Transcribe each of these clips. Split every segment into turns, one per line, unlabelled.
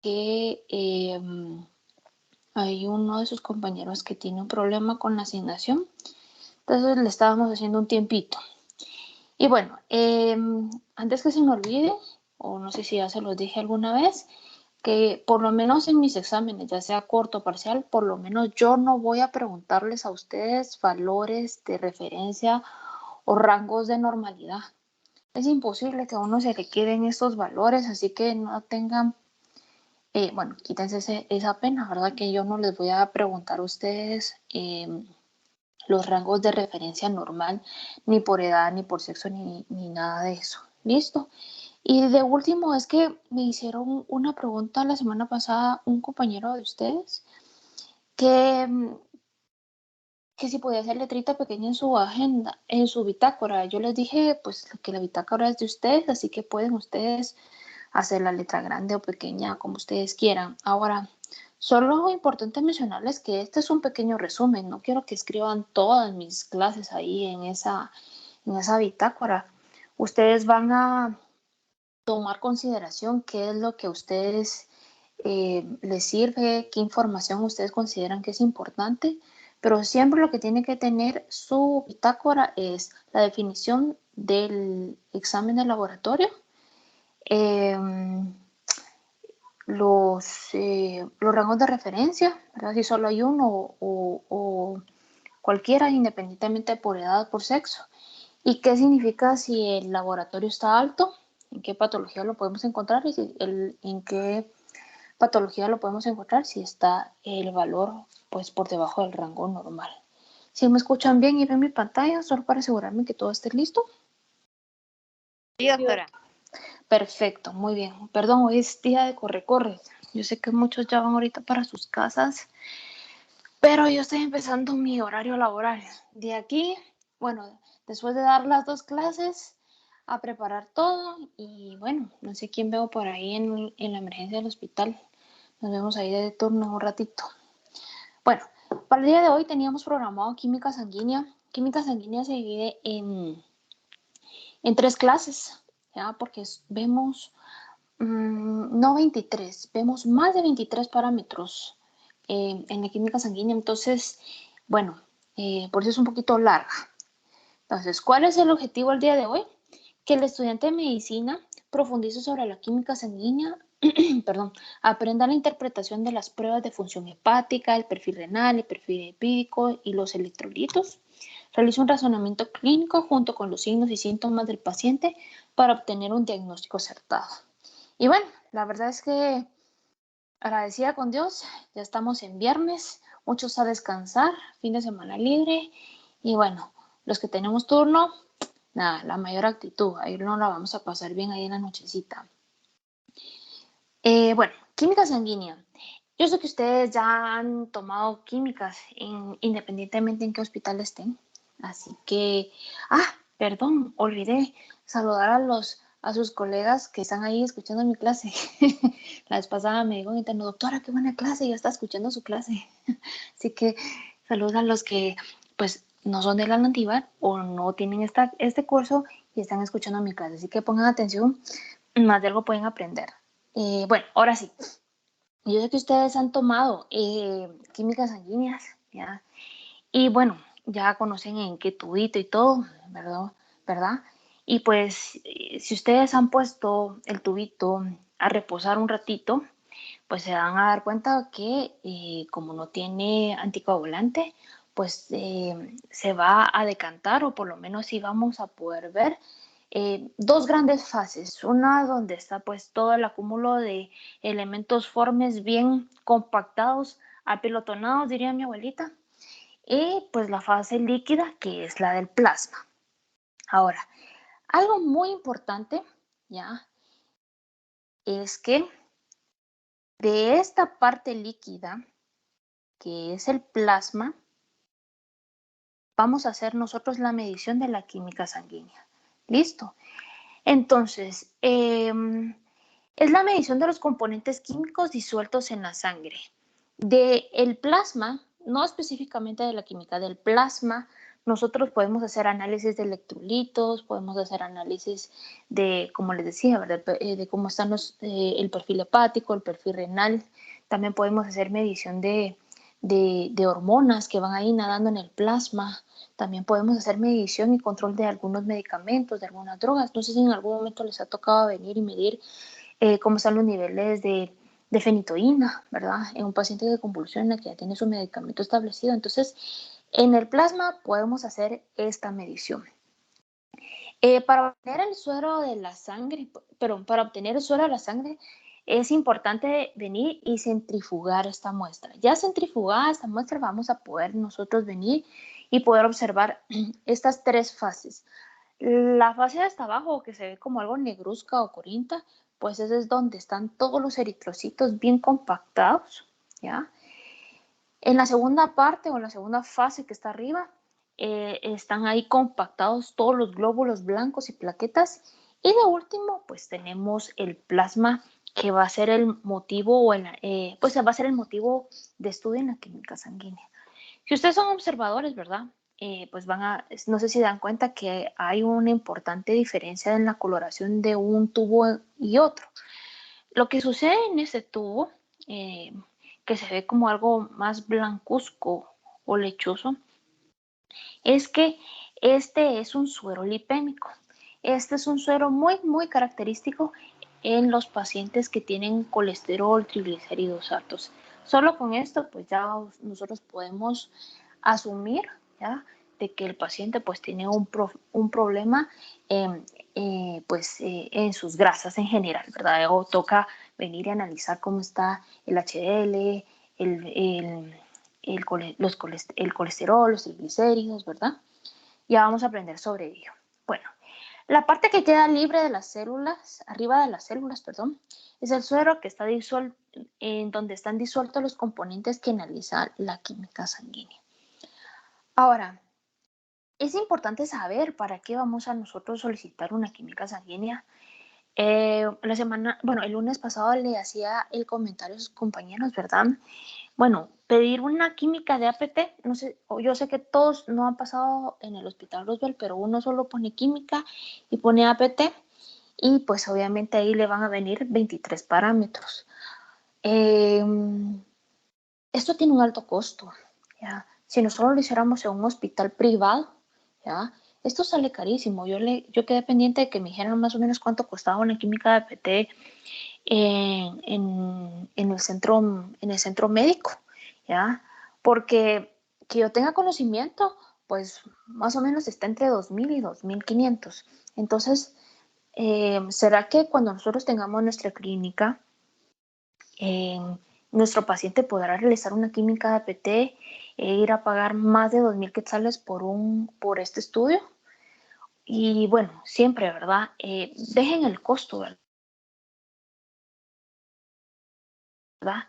que hay uno de sus compañeros que tiene un problema con la asignación. Entonces le estábamos haciendo un tiempito. Y bueno, antes que se me olvide, o no sé si ya se los dije alguna vez, que por lo menos en mis exámenes, ya sea corto o parcial, por lo menos yo no voy a preguntarles a ustedes valores de referencia o rangos de normalidad. Es imposible que a uno se le queden estos valores, así que no tengan, bueno, quítense esa pena, ¿verdad? Que yo no les voy a preguntar a ustedes los rangos de referencia normal, ni por edad, ni por sexo, ni nada de eso. ¿Listo? Y de último es que me hicieron una pregunta la semana pasada un compañero de ustedes que, que si podía hacer letrita pequeña en su agenda, en su bitácora. Yo les dije pues que la bitácora es de ustedes, así que pueden ustedes hacer la letra grande o pequeña como ustedes quieran. Ahora, solo es importante mencionarles que este es un pequeño resumen. No quiero que escriban todas mis clases ahí en esa bitácora. Ustedes van a tomar consideración qué es lo que a ustedes les sirve, qué información ustedes consideran que es importante, pero siempre lo que tiene que tener su bitácora es la definición del examen de laboratorio, eh, los rangos de referencia, ¿verdad? Si solo hay uno o cualquiera, independientemente por edad o por sexo. ¿Y qué significa si el laboratorio está alto? ¿En qué patología lo podemos encontrar? Y en qué patología lo podemos encontrar si está el valor pues por debajo del rango normal. Si me escuchan bien y ven mi pantalla, solo para asegurarme que todo esté listo.
Sí, doctora.
Perfecto, muy bien. Perdón, hoy es día de corre-corre. Yo sé que muchos ya van ahorita para sus casas, pero yo estoy empezando mi horario laboral. De aquí, bueno, después de dar las 2 clases, a preparar todo y bueno, no sé quién veo por ahí en la emergencia del hospital. Nos vemos ahí de turno un ratito. Bueno, para el día de hoy teníamos programado química sanguínea. Química sanguínea se divide en 3 clases, ¿ya? Porque vemos no 23, vemos más de 23 parámetros en la química sanguínea. Entonces, bueno, por eso es un poquito larga. Entonces, ¿cuál es el objetivo el día de hoy? Que el estudiante de medicina profundice sobre la química sanguínea, perdón, aprenda la interpretación de las pruebas de función hepática, el perfil renal, el perfil lipídico y los electrolitos. Realice un razonamiento clínico junto con los signos y síntomas del paciente para obtener un diagnóstico acertado. Y bueno, la verdad es que agradecida con Dios, ya estamos en viernes, muchos a descansar, fin de semana libre y bueno, los que tenemos turno, nada, la mayor actitud, ahí no la vamos a pasar bien ahí en la nochecita. Bueno, química sanguínea. Yo sé que ustedes ya han tomado químicas independientemente en qué hospital estén, así que, perdón, olvidé saludar a sus colegas que están ahí escuchando mi clase. La vez pasada me dijo, doctora, qué buena clase, ya está escuchando su clase. Así que saludos a los que pues no son de la Landívar o no tienen este curso y están escuchando mi clase. Así que pongan atención, más de algo pueden aprender. Bueno, ahora sí. Yo sé que ustedes han tomado químicas sanguíneas, ¿ya? Y bueno, ya conocen en qué tubito y todo, ¿verdad? Y pues, si ustedes han puesto el tubito a reposar un ratito, pues se van a dar cuenta que como no tiene anticoagulante, pues se va a decantar, o por lo menos sí vamos a poder ver dos grandes fases. Una donde está pues todo el acúmulo de elementos formes bien compactados, apilotonados, diría mi abuelita, y pues la fase líquida, que es la del plasma. Ahora, algo muy importante, ¿ya? Es que de esta parte líquida, que es el plasma, vamos a hacer nosotros la medición de la química sanguínea. ¿Listo? Entonces, es la medición de los componentes químicos disueltos en la sangre. Del plasma, no específicamente de la química, del plasma nosotros podemos hacer análisis de electrolitos, podemos hacer análisis de, como les decía, ¿verdad? De cómo están el perfil hepático, el perfil renal. También podemos hacer medición de hormonas que van ahí nadando en el plasma. También podemos hacer medición y control de algunos medicamentos, de algunas drogas. No sé si en algún momento les ha tocado venir y medir cómo están los niveles de fenitoína, ¿verdad? En un paciente que convulsiona, que ya tiene su medicamento establecido. Entonces, en el plasma podemos hacer esta medición. Para obtener el suero de la sangre, para obtener el suero de la sangre, es importante venir y centrifugar esta muestra. Ya centrifugada esta muestra, vamos a poder nosotros venir y poder observar estas tres fases. La fase de hasta abajo, que se ve como algo negruzca o corinta, pues ese es donde están todos los eritrocitos bien compactados, ¿ya? En la segunda parte o en la segunda fase que está arriba, están ahí compactados todos los glóbulos blancos y plaquetas. Y de último, pues tenemos el plasma, que va a ser el motivo, pues va a ser el motivo de estudio en la química sanguínea. Si ustedes son observadores, ¿verdad? Pues no sé si dan cuenta que hay una importante diferencia en la coloración de un tubo y otro. Lo que sucede en ese tubo, que se ve como algo más blancuzco o lechoso, es que este es un suero lipémico. Este es un suero muy, muy característico en los pacientes que tienen colesterol, triglicéridos altos. Solo con esto, pues ya nosotros podemos asumir, ¿ya?, de que el paciente pues tiene un problema en sus grasas en general, ¿verdad? O toca venir y analizar cómo está el HDL, el colesterol, los triglicéridos, ¿verdad? Ya vamos a aprender sobre ello. Bueno, la parte que queda libre de las células, arriba de las células, perdón, es el suero que está disuelto, en donde están disueltos los componentes que analiza la química sanguínea. Ahora, es importante saber para qué vamos a nosotros solicitar una química sanguínea. El lunes pasado le hacía el comentario a sus compañeros, ¿verdad? Bueno, pedir una química de APT, no sé, yo sé que todos no han pasado en el Hospital Roosevelt, pero uno solo pone química y pone APT y pues obviamente ahí le van a venir 23 parámetros. Esto tiene un alto costo, ¿ya? Si nosotros lo hiciéramos en un hospital privado, ¿ya?, esto sale carísimo. Yo quedé pendiente de que me dijeran más o menos cuánto costaba una química de APT en el centro médico, ¿ya? Porque que yo tenga conocimiento, pues más o menos está entre 2.000 y 2.500. Entonces, ¿será que cuando nosotros tengamos nuestra clínica, nuestro paciente podrá realizar una química de APT e ir a pagar más de 2.000 quetzales por este estudio? Y bueno, siempre, ¿verdad? Dejen el costo, ¿verdad?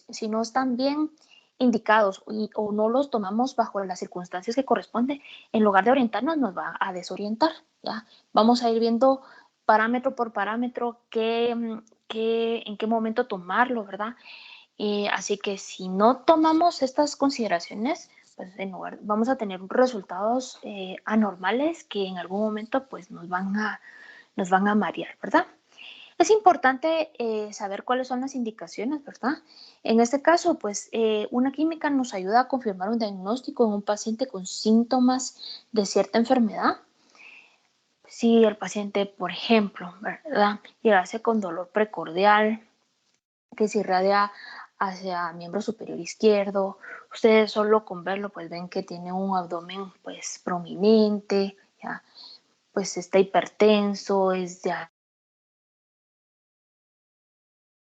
Si no están bien indicados o no los tomamos bajo las circunstancias que corresponde, en lugar de orientarnos, nos va a desorientar, ¿ya? Vamos a ir viendo parámetro por parámetro en qué momento tomarlo, ¿verdad? Así que si no tomamos estas consideraciones, pues vamos a tener resultados anormales que en algún momento pues nos van a marear, ¿verdad? Es importante saber cuáles son las indicaciones, ¿verdad? En este caso, pues una química nos ayuda a confirmar un diagnóstico en un paciente con síntomas de cierta enfermedad. Si el paciente, por ejemplo, ¿verdad?, llegase con dolor precordial, que se irradia hacia miembro superior izquierdo, ustedes solo con verlo pues ven que tiene un abdomen pues prominente, ¿ya?, pues está hipertenso, es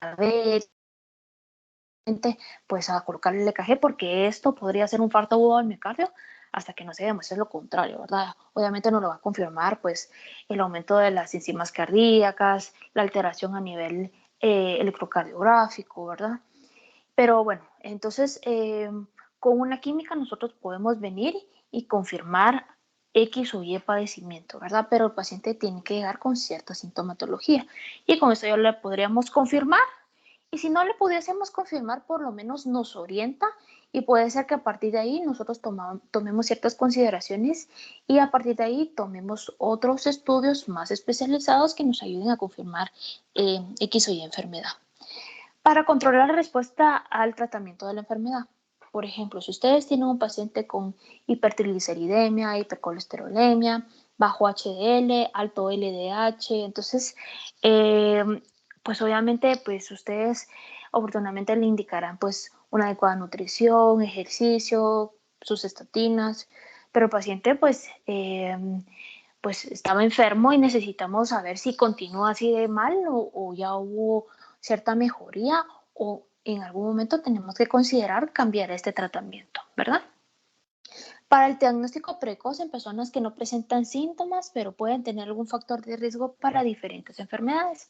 diabetes, pues a colocarle el EKG, porque esto podría ser un infarto agudo del miocardio hasta que no se demuestre lo contrario, ¿verdad? Obviamente no lo va a confirmar pues el aumento de las enzimas cardíacas, la alteración a nivel electrocardiográfico, ¿verdad? Pero bueno, entonces con una química nosotros podemos venir y confirmar X o Y padecimiento, ¿verdad? Pero el paciente tiene que llegar con cierta sintomatología y con eso ya le podríamos confirmar. Y si no le pudiésemos confirmar, por lo menos nos orienta Y puede ser que a partir de ahí nosotros tomemos ciertas consideraciones y a partir de ahí tomemos otros estudios más especializados que nos ayuden a confirmar X o Y enfermedad. Para controlar la respuesta al tratamiento de la enfermedad. Por ejemplo, si ustedes tienen un paciente con hipertrigliceridemia, hipercolesterolemia, bajo HDL, alto LDH, entonces, pues obviamente, pues ustedes oportunamente le indicarán pues una adecuada nutrición, ejercicio, sus estatinas, pero el paciente pues estaba enfermo y necesitamos saber si continúa así de mal o ya hubo cierta mejoría o en algún momento tenemos que considerar cambiar este tratamiento, ¿verdad? Para el diagnóstico precoz en personas que no presentan síntomas, pero pueden tener algún factor de riesgo para diferentes enfermedades.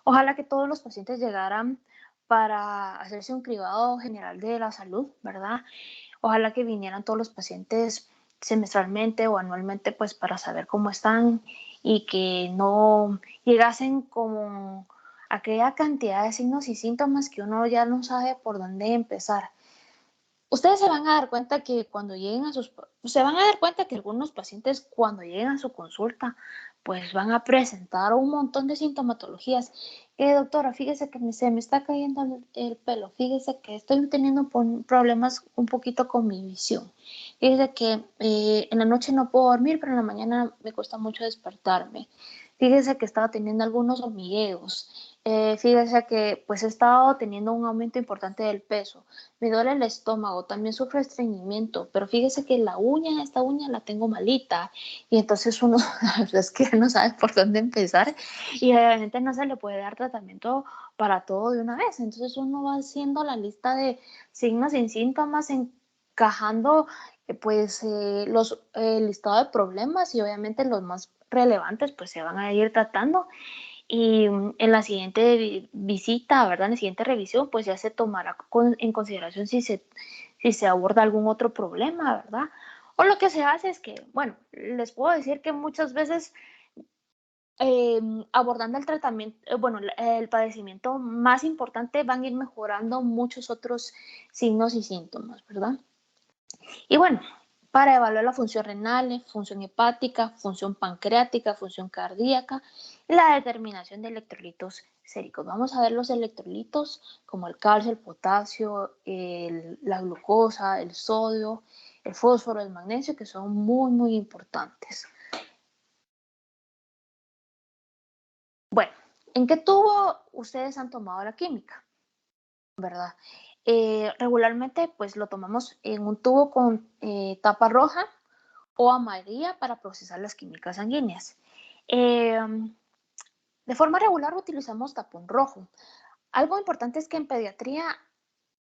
Ojalá que todos los pacientes llegaran para hacerse un cribado general de la salud, ¿verdad? Ojalá que vinieran todos los pacientes semestralmente o anualmente, pues para saber cómo están y que no llegasen con aquella cantidad de signos y síntomas que uno ya no sabe por dónde empezar. Ustedes se van a dar cuenta que cuando lleguen a se van a dar cuenta que algunos pacientes cuando lleguen a su consulta, pues van a presentar un montón de sintomatologías. Doctora, fíjese que se me está cayendo el pelo, fíjese que estoy teniendo problemas un poquito con mi visión. Fíjese que en la noche no puedo dormir, pero en la mañana me cuesta mucho despertarme. Fíjese que estaba teniendo algunos hormigueos. Fíjese que pues he estado teniendo un aumento importante del peso. Me duele el estómago, también sufro estreñimiento, pero fíjese que esta uña la tengo malita y entonces uno es que no sabe por dónde empezar y obviamente no se le puede dar tratamiento para todo de una vez. Entonces uno va haciendo la lista de signos y síntomas, encajando el listado de problemas y obviamente los más relevantes pues se van a ir tratando y en la siguiente visita, ¿verdad? En la siguiente revisión, pues ya se tomará en consideración si se aborda algún otro problema, ¿verdad? O lo que se hace es que, bueno, les puedo decir que muchas veces abordando el tratamiento, el padecimiento más importante van a ir mejorando muchos otros signos y síntomas, ¿verdad? Y bueno, para evaluar la función renal, función hepática, función pancreática, función cardíaca y la determinación de electrolitos séricos. Vamos a ver los electrolitos como el calcio, el potasio, la glucosa, el sodio, el fósforo, el magnesio, que son muy, muy importantes. Bueno, ¿en qué tubo ustedes han tomado la química? ¿Verdad? Regularmente pues lo tomamos en un tubo con tapa roja o amarilla para procesar las químicas sanguíneas. De forma regular utilizamos tapón rojo. Algo importante es que en pediatría,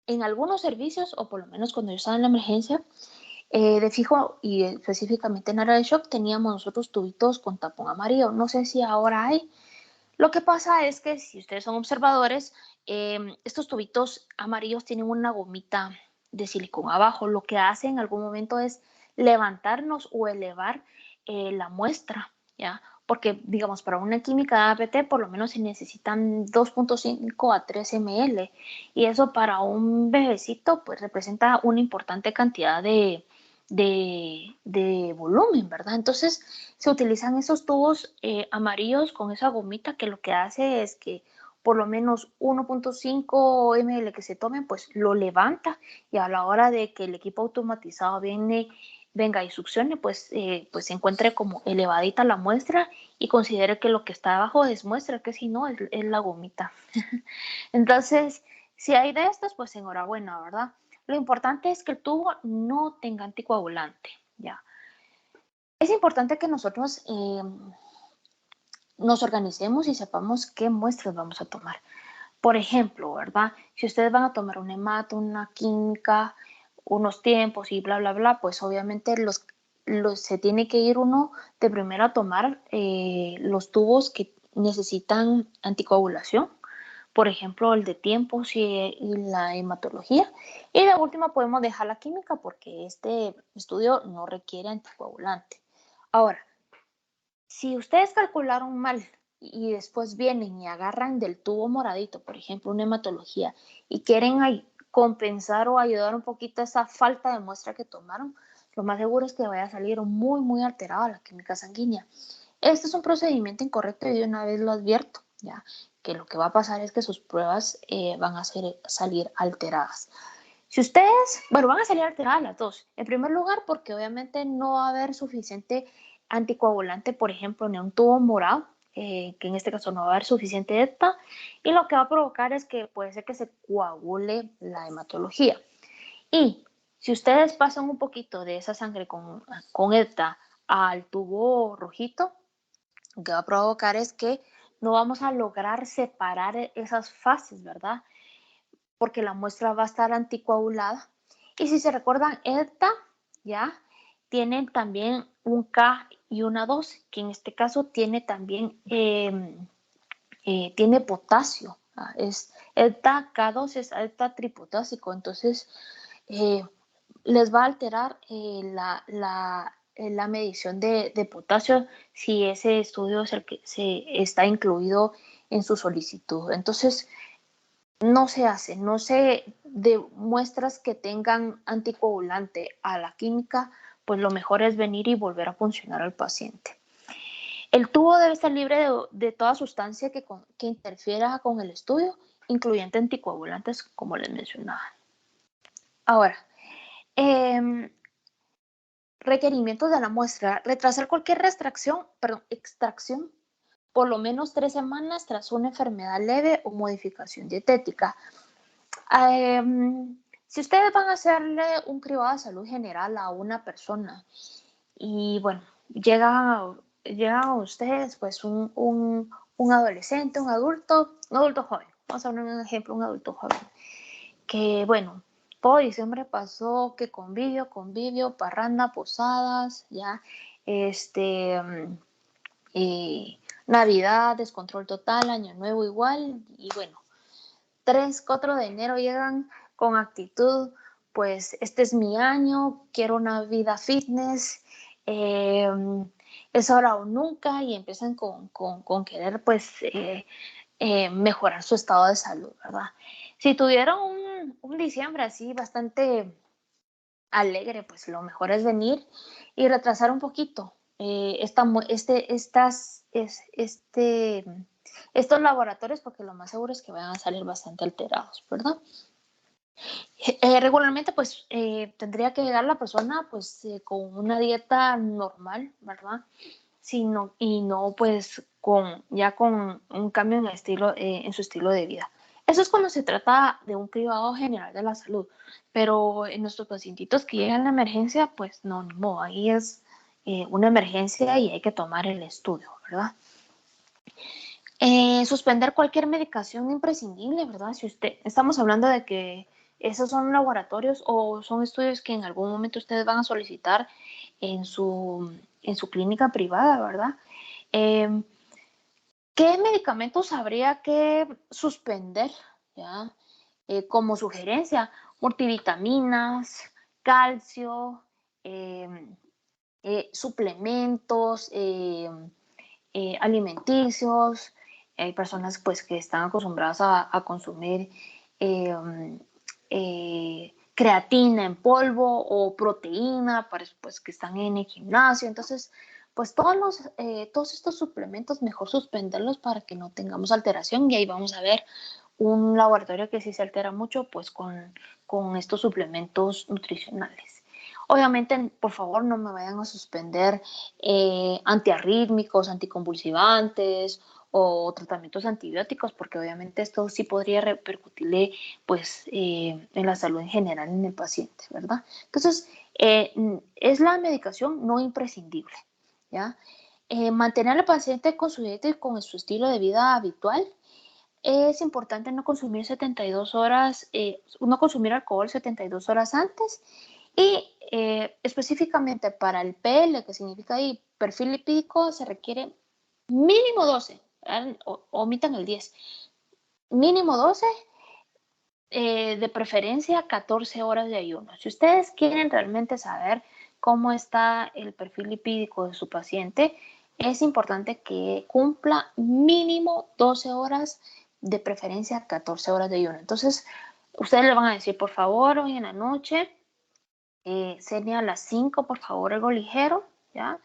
en algunos servicios, o por lo menos cuando yo estaba en la emergencia, de fijo y específicamente en área de shock, teníamos nosotros tubitos con tapón amarillo. No sé si ahora hay. Lo que pasa es que si ustedes son observadores, estos tubitos amarillos tienen una gomita de silicón abajo. Lo que hace en algún momento es levantarnos o elevar la muestra, ¿ya? Porque, digamos, para una química de APT por lo menos se necesitan 2.5 a 3 ml y eso para un bebecito pues representa una importante cantidad de volumen, ¿verdad? Entonces se utilizan esos tubos amarillos con esa gomita que lo que hace es que por lo menos 1.5 ml que se tomen, pues lo levanta y a la hora de que el equipo automatizado venga y succione, pues se encuentre como elevadita la muestra y considere que lo que está abajo es muestra, que si no es la gomita. Entonces, si hay de estas, pues enhorabuena, ¿verdad? Lo importante es que el tubo no tenga anticoagulante, ¿ya? Es importante que nosotros nos organicemos y sepamos qué muestras vamos a tomar. Por ejemplo, ¿verdad? Si ustedes van a tomar un hemato, una química, unos tiempos y bla, bla, bla, pues obviamente se tiene que ir uno de primero a tomar los tubos que necesitan anticoagulación. Por ejemplo, el de tiempos y la hematología. Y de última podemos dejar la química porque este estudio no requiere anticoagulante. Ahora, si ustedes calcularon mal y después vienen y agarran del tubo moradito, por ejemplo, una hematología, y quieren compensar o ayudar un poquito esa falta de muestra que tomaron, lo más seguro es que vaya a salir muy alterada la química sanguínea. Este es un procedimiento incorrecto y de una vez lo advierto, ¿ya? Que lo que va a pasar es que sus pruebas van a salir alteradas. Si ustedes, bueno, van a salir alteradas las dos. En primer lugar, porque obviamente no va a haber suficiente anticoagulante, por ejemplo, en un tubo morado, que en este caso no va a haber suficiente ETA, y lo que va a provocar es que puede ser que se coagule la hematología. Y si ustedes pasan un poquito de esa sangre con ETA al tubo rojito, lo que va a provocar es que no vamos a lograr separar esas fases, ¿verdad? Porque la muestra va a estar anticoagulada. Y si se recuerdan, ETA, ¿ya? Tienen también un K y una 2, que en este caso tiene también tiene potasio. Es ETA K2 es ETA tripotásico, entonces les va a alterar la medición de potasio si ese estudio es el que se está incluido en su solicitud. Entonces, no se de muestras que tengan anticoagulante a la química, pues lo mejor es venir y volver a funcionar al paciente. El tubo debe estar libre de toda sustancia que interfiera con el estudio, incluyendo anticoagulantes, como les mencionaba. Ahora, requerimientos de la muestra: retrasar cualquier extracción por lo menos 3 semanas tras una enfermedad leve o modificación dietética. Si ustedes van a hacerle un cribado de salud general a una persona y bueno, llega a ustedes pues un adolescente, un adulto joven, vamos a poner un ejemplo, un adulto joven, que bueno, todo diciembre pasó que convivio, parranda, posadas, ya, Navidad, descontrol total, Año Nuevo igual, y bueno, 3, 4 de enero llegan con actitud, pues este es mi año, quiero una vida fitness, es ahora o nunca, y empiezan con querer pues mejorar su estado de salud, ¿verdad? Si tuvieron un diciembre así bastante alegre, pues lo mejor es venir y retrasar un poquito estos laboratorios, porque lo más seguro es que van a salir bastante alterados, ¿verdad? Regularmente pues tendría que llegar la persona pues con una dieta normal, ¿verdad? Y no pues con un cambio en su estilo de vida. Eso es cuando se trata de un cribado general de la salud, pero en nuestros pacientitos que llegan a la emergencia, pues no, ahí es una emergencia y hay que tomar el estudio, ¿verdad? Suspender cualquier medicación imprescindible, ¿verdad? Si estamos hablando de que esos son laboratorios o son estudios que en algún momento ustedes van a solicitar en su clínica privada, ¿verdad? ¿Qué medicamentos habría que suspender? ¿Ya? Como sugerencia, multivitaminas, calcio, suplementos alimenticios. Hay personas pues que están acostumbradas a consumir creatina en polvo o proteína, pues que están en el gimnasio. Entonces, pues todos estos suplementos mejor suspenderlos para que no tengamos alteración, y ahí vamos a ver un laboratorio que sí se altera mucho pues con estos suplementos nutricionales. Obviamente, por favor, no me vayan a suspender antiarrítmicos, anticonvulsivantes o tratamientos antibióticos, porque obviamente esto sí podría repercutirle pues, en la salud en general en el paciente, ¿verdad? Entonces, es la medicación no imprescindible, ¿ya? Mantener al paciente con su dieta y con su estilo de vida habitual. Es importante no consumir 72 horas, no consumir alcohol 72 horas antes, y específicamente para el PL, que significa ahí perfil lipídico, se requiere mínimo 12, omitan el 10, mínimo 12, de preferencia 14 horas de ayuno. Si ustedes quieren realmente saber cómo está el perfil lipídico de su paciente, es importante que cumpla mínimo 12 horas, de preferencia 14 horas de ayuno. Entonces, Ustedes le van a decir, por favor, hoy en la noche, cene a las 5, por favor, algo ligero, ¿ya?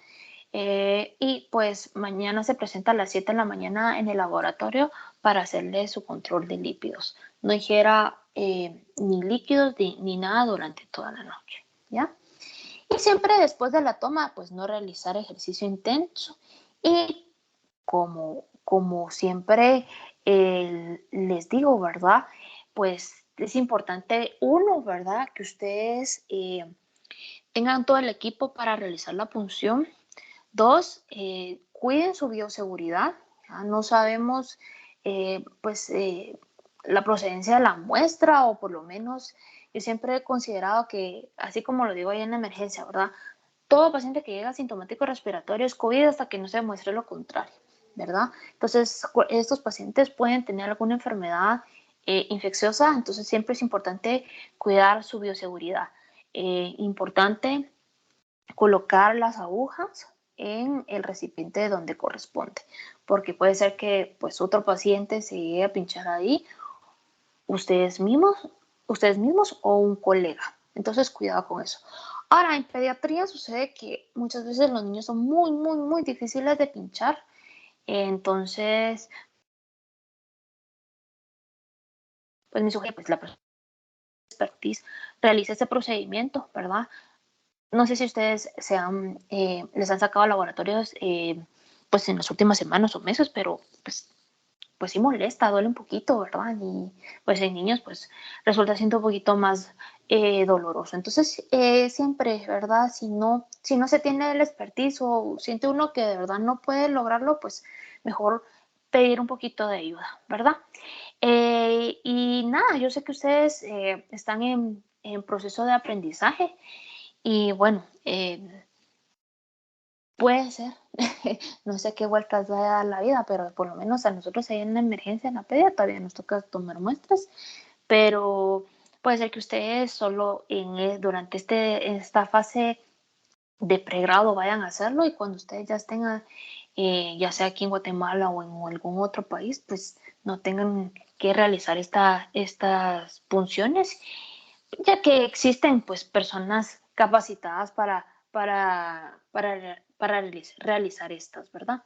Y pues mañana se presenta a las 7 de la mañana en el laboratorio para hacerle su control de lípidos. No ingiera ni líquidos ni nada durante toda la noche, ¿ya? Y siempre después de la toma, pues no realizar ejercicio intenso. Y como siempre les digo, ¿verdad? Pues es importante, uno, ¿verdad? Que ustedes tengan todo el equipo para realizar la punción. Dos, cuiden su bioseguridad. ¿Ya? No sabemos, pues, la procedencia de la muestra, o por lo menos yo siempre he considerado que, así como lo digo ahí en la emergencia, ¿verdad? Todo paciente que llega asintomático respiratorio es COVID hasta que no se demuestre lo contrario, ¿verdad? Entonces, estos pacientes pueden tener alguna enfermedad infecciosa, entonces siempre es importante cuidar su bioseguridad. Importante colocar las agujas en el recipiente donde corresponde, porque puede ser que pues otro paciente se llegue a pinchar ahí, ustedes mismos, ustedes mismos o un colega. Entonces, cuidado con eso. Ahora, en pediatría sucede que muchas veces los niños son muy difíciles de pinchar. Entonces, pues mi sugerencia, pues la persona expertise realiza ese procedimiento, ¿verdad? No sé si ustedes les han sacado laboratorios pues en las últimas semanas o meses, pero pues sí molesta, duele un poquito, ¿verdad? Y pues en niños pues resulta siendo un poquito más doloroso. Entonces siempre, ¿verdad? Si no se tiene el expertise o siente uno que de verdad no puede lograrlo, pues mejor pedir un poquito de ayuda, ¿verdad? Y nada, yo sé que ustedes están en proceso de aprendizaje y bueno, puede ser, no sé qué vueltas va a dar la vida, pero por lo menos a nosotros ahí en la emergencia, en la pedia, todavía nos toca tomar muestras, pero puede ser que ustedes solo durante esta fase de pregrado vayan a hacerlo, y cuando ustedes ya estén, ya sea aquí en Guatemala o en algún otro país, pues no tengan que realizar estas funciones, ya que existen pues personas capacitadas para realizar estas, ¿verdad?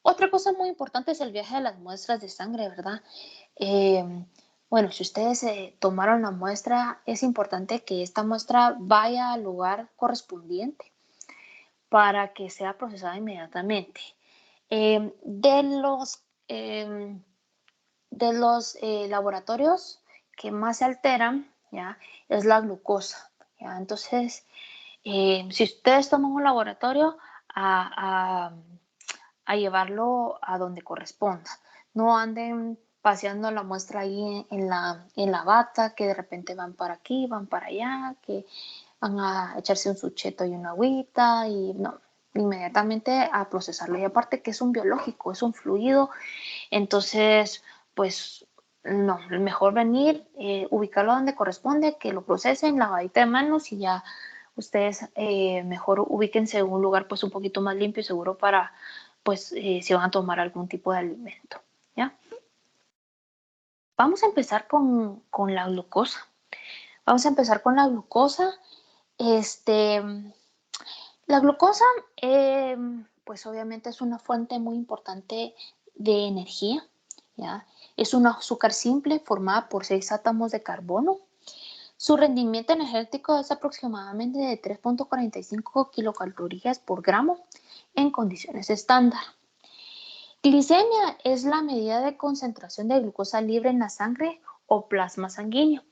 Otra cosa muy importante es el viaje de las muestras de sangre, ¿verdad? Eh, bueno, si ustedes tomaron la muestra, es importante que esta muestra vaya al lugar correspondiente para que sea procesada inmediatamente. Eh, de los, eh, de los laboratorios que más se alteran, ¿ya? Es la glucosa, ¿ya? Entonces, si ustedes toman un laboratorio, a, a, a llevarlo a donde corresponda. No anden paseando la muestra ahí en la bata, que de repente van para aquí, van para allá, que van a echarse un sucheto y una agüita, y no, inmediatamente a procesarlo. Y aparte que es un biológico, es un fluido, entonces, pues no, mejor venir, ubicarlo donde corresponde, que lo procesen, lavadita de manos, y ya ustedes mejor ubíquense en un lugar pues un poquito más limpio y seguro para pues si van a tomar algún tipo de alimento, ¿ya? Vamos a empezar con la glucosa. Vamos a empezar con la glucosa. Este, la glucosa, pues obviamente es una fuente muy importante de energía, ¿ya? Es un azúcar simple formada por 6 átomos de carbono. Su rendimiento energético es aproximadamente de 3.45 kilocalorías por gramo en condiciones estándar. Glicemia es la medida de concentración de glucosa libre en la sangre o plasma sanguíneo,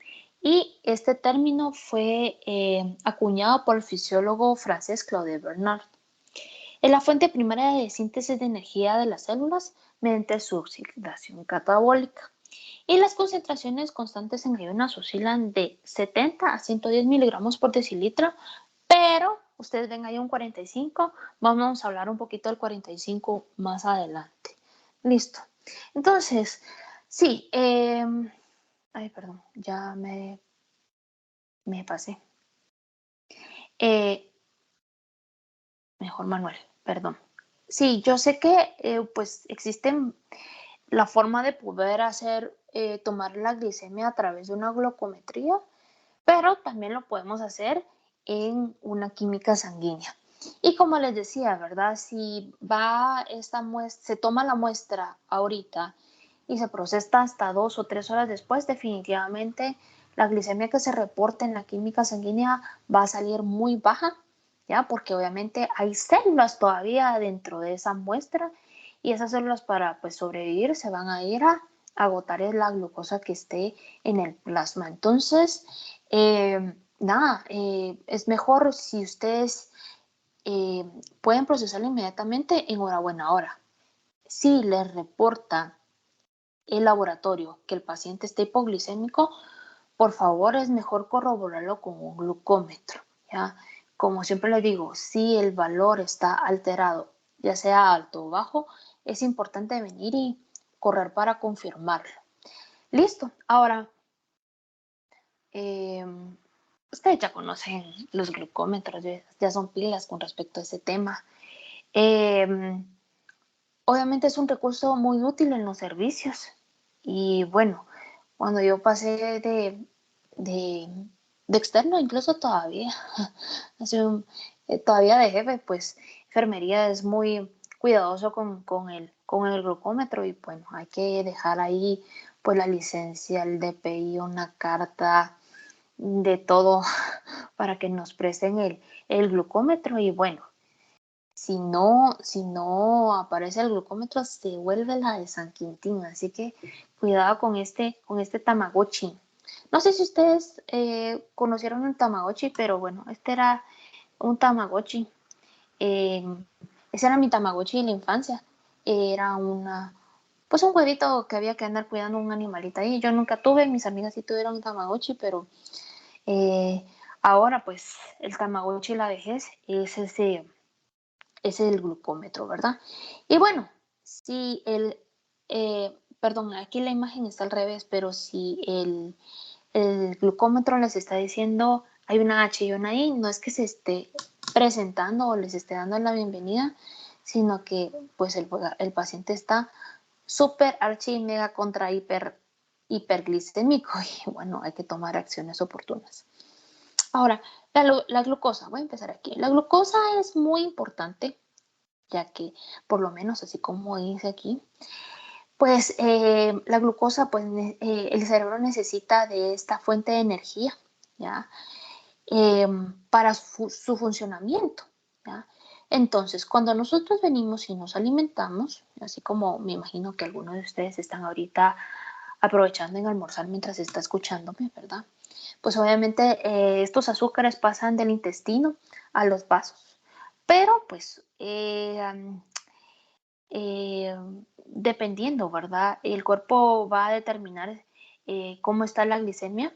y este término fue acuñado por el fisiólogo francés Claude Bernard. Es la fuente primaria de síntesis de energía de las células mediante su oxidación catabólica. Y las concentraciones constantes en ayunas oscilan de 70 a 110 miligramos por decilitro, pero ustedes ven ahí un 45, vamos a hablar un poquito del 45 más adelante. Listo. Entonces, sí, ay, perdón, ya me pasé. Eh, Mejor Manuel, perdón. Sí, yo sé que pues existen la forma de poder tomar la glicemia a través de una glucometría, pero también lo podemos hacer en una química sanguínea. Y como les decía, ¿verdad? Si se toma la muestra ahorita y se procesa hasta 2 o 3 horas después, definitivamente la glicemia que se reporte en la química sanguínea va a salir muy baja, ¿ya? Porque obviamente hay células todavía dentro de esa muestra y esas células para pues, sobrevivir se van a ir a agotar la glucosa que esté en el plasma. Entonces, es mejor si ustedes pueden procesarlo inmediatamente, enhorabuena. Ahora, si les reporta el laboratorio que el paciente está hipoglicémico, por favor es mejor corroborarlo con un glucómetro, ¿ya? Como siempre les digo, si el valor está alterado, ya sea alto o bajo, es importante venir y correr para confirmarlo. Listo. Ahora, ustedes ya conocen los glucómetros, ya son pilas con respecto a ese tema. Obviamente es un recurso muy útil en los servicios. Y bueno, cuando yo pasé de externo, incluso todavía, todavía de jefe, pues enfermería es muy cuidadoso con el glucómetro y bueno, hay que dejar ahí pues la licencia, el DPI, una carta, de todo para que nos presten el glucómetro y bueno, si no aparece el glucómetro, se vuelve la de San Quintín. Así que cuidado con este Tamagotchi. No sé si ustedes conocieron un Tamagotchi, pero bueno, este era un Tamagotchi. Eh, Ese era mi Tamagotchi de la infancia. Era pues un huevito que había que andar cuidando un animalito ahí. Yo nunca tuve, mis amigas sí tuvieron un Tamagotchi, pero eh, ahora pues el Tamagotchi y la vejez es el glucómetro, ¿verdad? Y bueno, si perdón, aquí la imagen está al revés, pero si el glucómetro les está diciendo hay una H y una I, no es que se esté presentando o les esté dando la bienvenida, sino que pues el paciente está súper archi mega contra hiperglicémico y bueno, hay que tomar acciones oportunas. Ahora, la glucosa, voy a empezar aquí. La glucosa es muy importante ya que por lo menos así como dice aquí, pues la glucosa, pues el cerebro necesita de esta fuente de energía, ¿ya? Para su funcionamiento, ¿ya? Entonces, cuando nosotros venimos y nos alimentamos, así como me imagino que algunos de ustedes están ahorita aprovechando en almorzar mientras está escuchándome, ¿verdad? Pues obviamente estos azúcares pasan del intestino a los vasos, pero pues dependiendo, ¿verdad? El cuerpo va a determinar cómo está la glicemia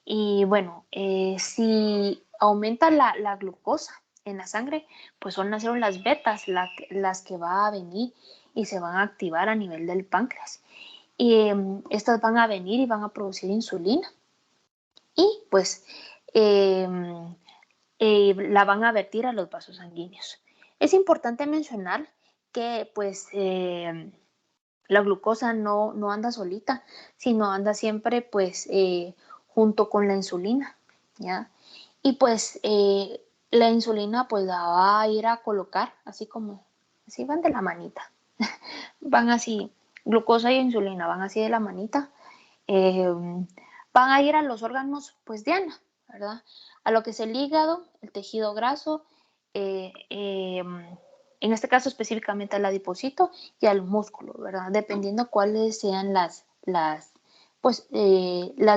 y bueno, si aumenta la glucosa en la sangre, pues son las células betas las que va a venir y se van a activar a nivel del páncreas. Y estas van a venir y van a producir insulina y pues eh, la van a vertir a los vasos sanguíneos. Es importante mencionar que pues la glucosa no anda solita, sino anda siempre pues junto con la insulina, ¿ya? Y pues la insulina pues la va a ir a colocar así van de la manita, van así, glucosa y insulina van así de la manita, eh, van a ir a los órganos pues diana, ¿verdad? A lo que es el hígado, el tejido graso, eh, eh, en este caso específicamente al adipocito y al músculo, ¿verdad? Dependiendo cuáles sean las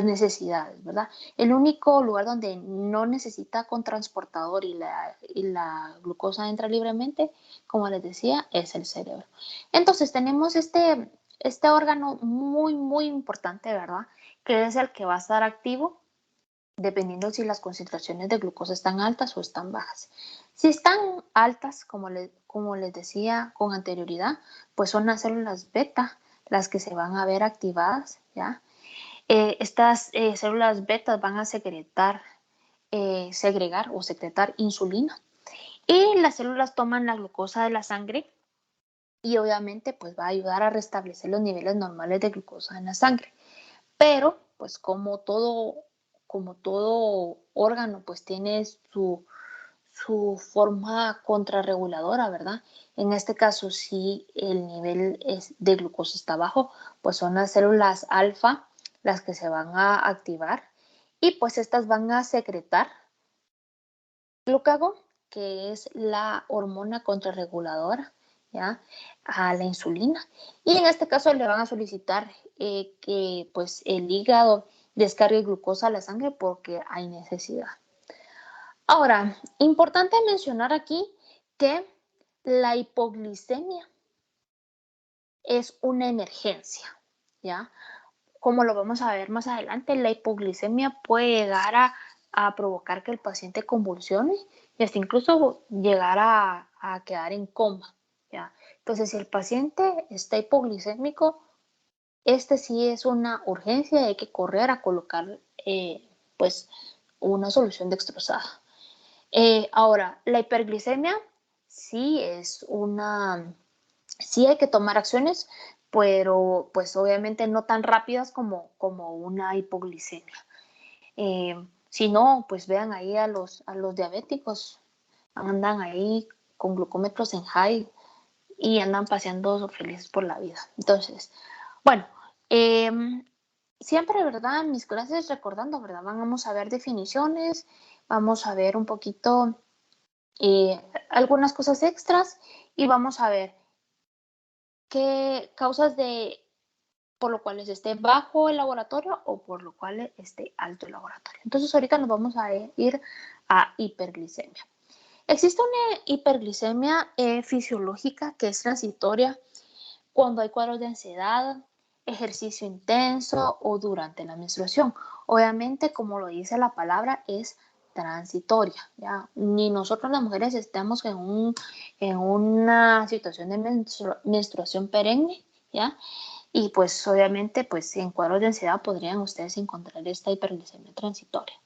necesidades, ¿verdad? El único lugar donde no necesita con transportador y la glucosa entra libremente, como les decía, es el cerebro. Entonces tenemos este órgano muy, muy importante, ¿verdad? Que es el que va a estar activo dependiendo si las concentraciones de glucosa están altas o están bajas. Si están altas, como les decía con anterioridad, pues son las células beta las que se van a ver activadas, ¿ya? Estas células beta van a segregar o secretar insulina y las células toman la glucosa de la sangre y obviamente pues va a ayudar a restablecer los niveles normales de glucosa en la sangre. Pero pues como todo órgano pues tiene su forma contrarreguladora, ¿verdad? En este caso, si el nivel de glucosa está bajo, pues son las células alfa las que se van a activar y pues estas van a secretar glucagón, que es la hormona contrarreguladora, ¿ya? A la insulina. Y en este caso le van a solicitar que pues el hígado descargue glucosa a la sangre porque hay necesidad. Ahora, importante mencionar aquí que la hipoglicemia es una emergencia, ¿ya? Como lo vamos a ver más adelante, la hipoglicemia puede llegar a provocar que el paciente convulsione y hasta incluso llegar a quedar en coma, ¿ya? Entonces, si el paciente está hipoglicémico, este sí es una urgencia y hay que correr a colocar pues una solución dextrosada. Ahora, la hiperglicemia sí sí hay que tomar acciones, pero pues obviamente no tan rápidas como una hipoglicemia. Si no, pues vean ahí a los diabéticos, andan ahí con glucómetros en high y andan paseando felices por la vida. Entonces, bueno, eh, siempre, ¿verdad? En mis clases recordando, ¿verdad? Vamos a ver definiciones, vamos a ver un poquito algunas cosas extras y vamos a ver qué causas por lo cual esté bajo el laboratorio o por lo cual esté alto el laboratorio. Entonces ahorita nos vamos a ir a hiperglicemia. Existe una hiperglicemia fisiológica que es transitoria cuando hay cuadros de ansiedad, ejercicio intenso o durante la menstruación. Obviamente, como lo dice la palabra, es transitoria, ¿ya? Ni nosotros las mujeres estamos en una situación de menstruación perenne, ¿ya? Y pues obviamente pues en cuadros de ansiedad podrían ustedes encontrar esta hiperglicemia transitoria.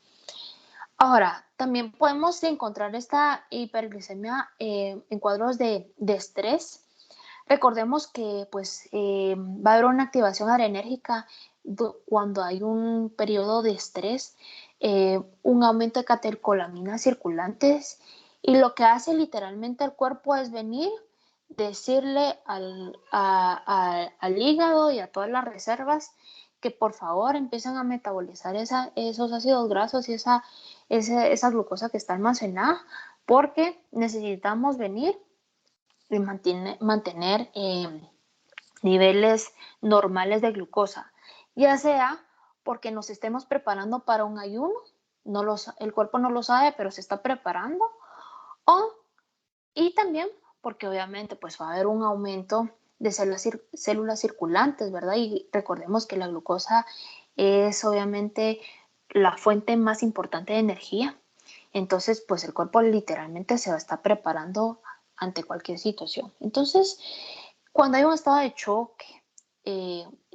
Ahora, también podemos encontrar esta hiperglicemia en cuadros de estrés. Recordemos que pues, va a haber una activación adrenérgica cuando hay un periodo de estrés, un aumento de catecolaminas circulantes y lo que hace literalmente el cuerpo es venir, decirle al hígado y a todas las reservas que por favor empiecen a metabolizar esos ácidos grasos y esa glucosa que está almacenada porque necesitamos venir y mantener niveles normales de glucosa, ya sea porque nos estemos preparando para un ayuno, el cuerpo no lo sabe, pero se está preparando, y también porque obviamente pues va a haber un aumento de células circulantes, ¿verdad? Y recordemos que la glucosa es obviamente la fuente más importante de energía. Entonces, pues el cuerpo literalmente se va a estar preparando ante cualquier situación. Entonces, cuando hay un estado de choque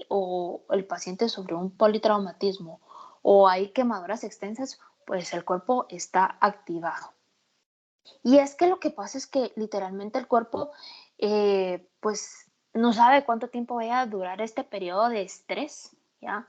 o el paciente sufre un politraumatismo o hay quemaduras extensas, pues el cuerpo está activado. Y es que lo que pasa es que literalmente el cuerpo pues no sabe cuánto tiempo vaya a durar este periodo de estrés, ¿ya?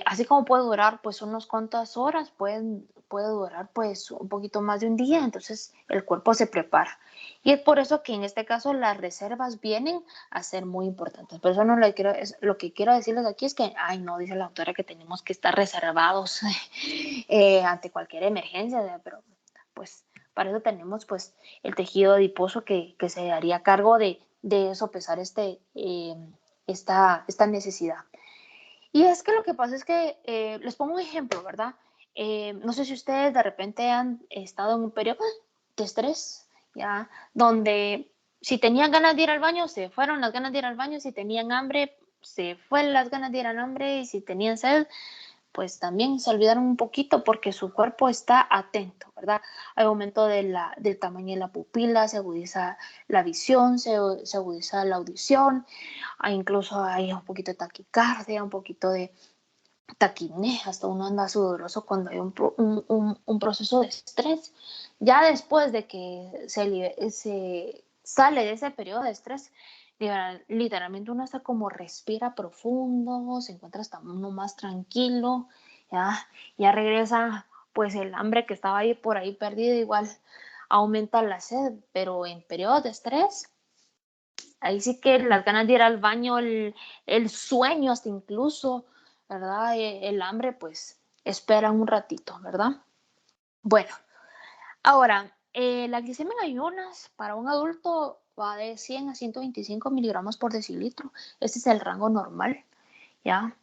Así como puede durar pues unas cuantas horas, puede durar pues un poquito más de un día, entonces el cuerpo se prepara. Y es por eso que en este caso las reservas vienen a ser muy importantes. Por eso lo que quiero decirles aquí es que, ay no, dice la doctora que tenemos que estar reservados ante cualquier emergencia, pero pues para eso tenemos pues el tejido adiposo que se haría cargo de sopesar esta necesidad. Y es que lo que pasa es que, les pongo un ejemplo, ¿verdad? No sé si ustedes de repente han estado en un periodo de estrés, ¿ya? Donde si tenían ganas de ir al baño, se fueron las ganas de ir al baño, si tenían hambre, se fueron las ganas de ir al hambre, y si tenían sed, pues también se olvidaron un poquito porque su cuerpo está atento, ¿verdad? Hay aumento del tamaño de la pupila, se agudiza la visión, se agudiza la audición, incluso hay un poquito de taquicardia, un poquito de taquinea, hasta uno anda sudoroso cuando hay un proceso de estrés. Ya después de que sale de ese periodo de estrés, literalmente uno hasta como respira profundo, se encuentra hasta uno más tranquilo, ya regresa pues el hambre que estaba ahí por ahí perdido, igual aumenta la sed, pero en periodos de estrés, ahí sí que las ganas de ir al baño, el sueño hasta incluso, ¿verdad? El hambre pues espera un ratito, ¿verdad? Bueno, ahora, la glicemia en ayunas para un adulto va de 100 a 125 miligramos por decilitro. Este es el rango normal, ¿ya?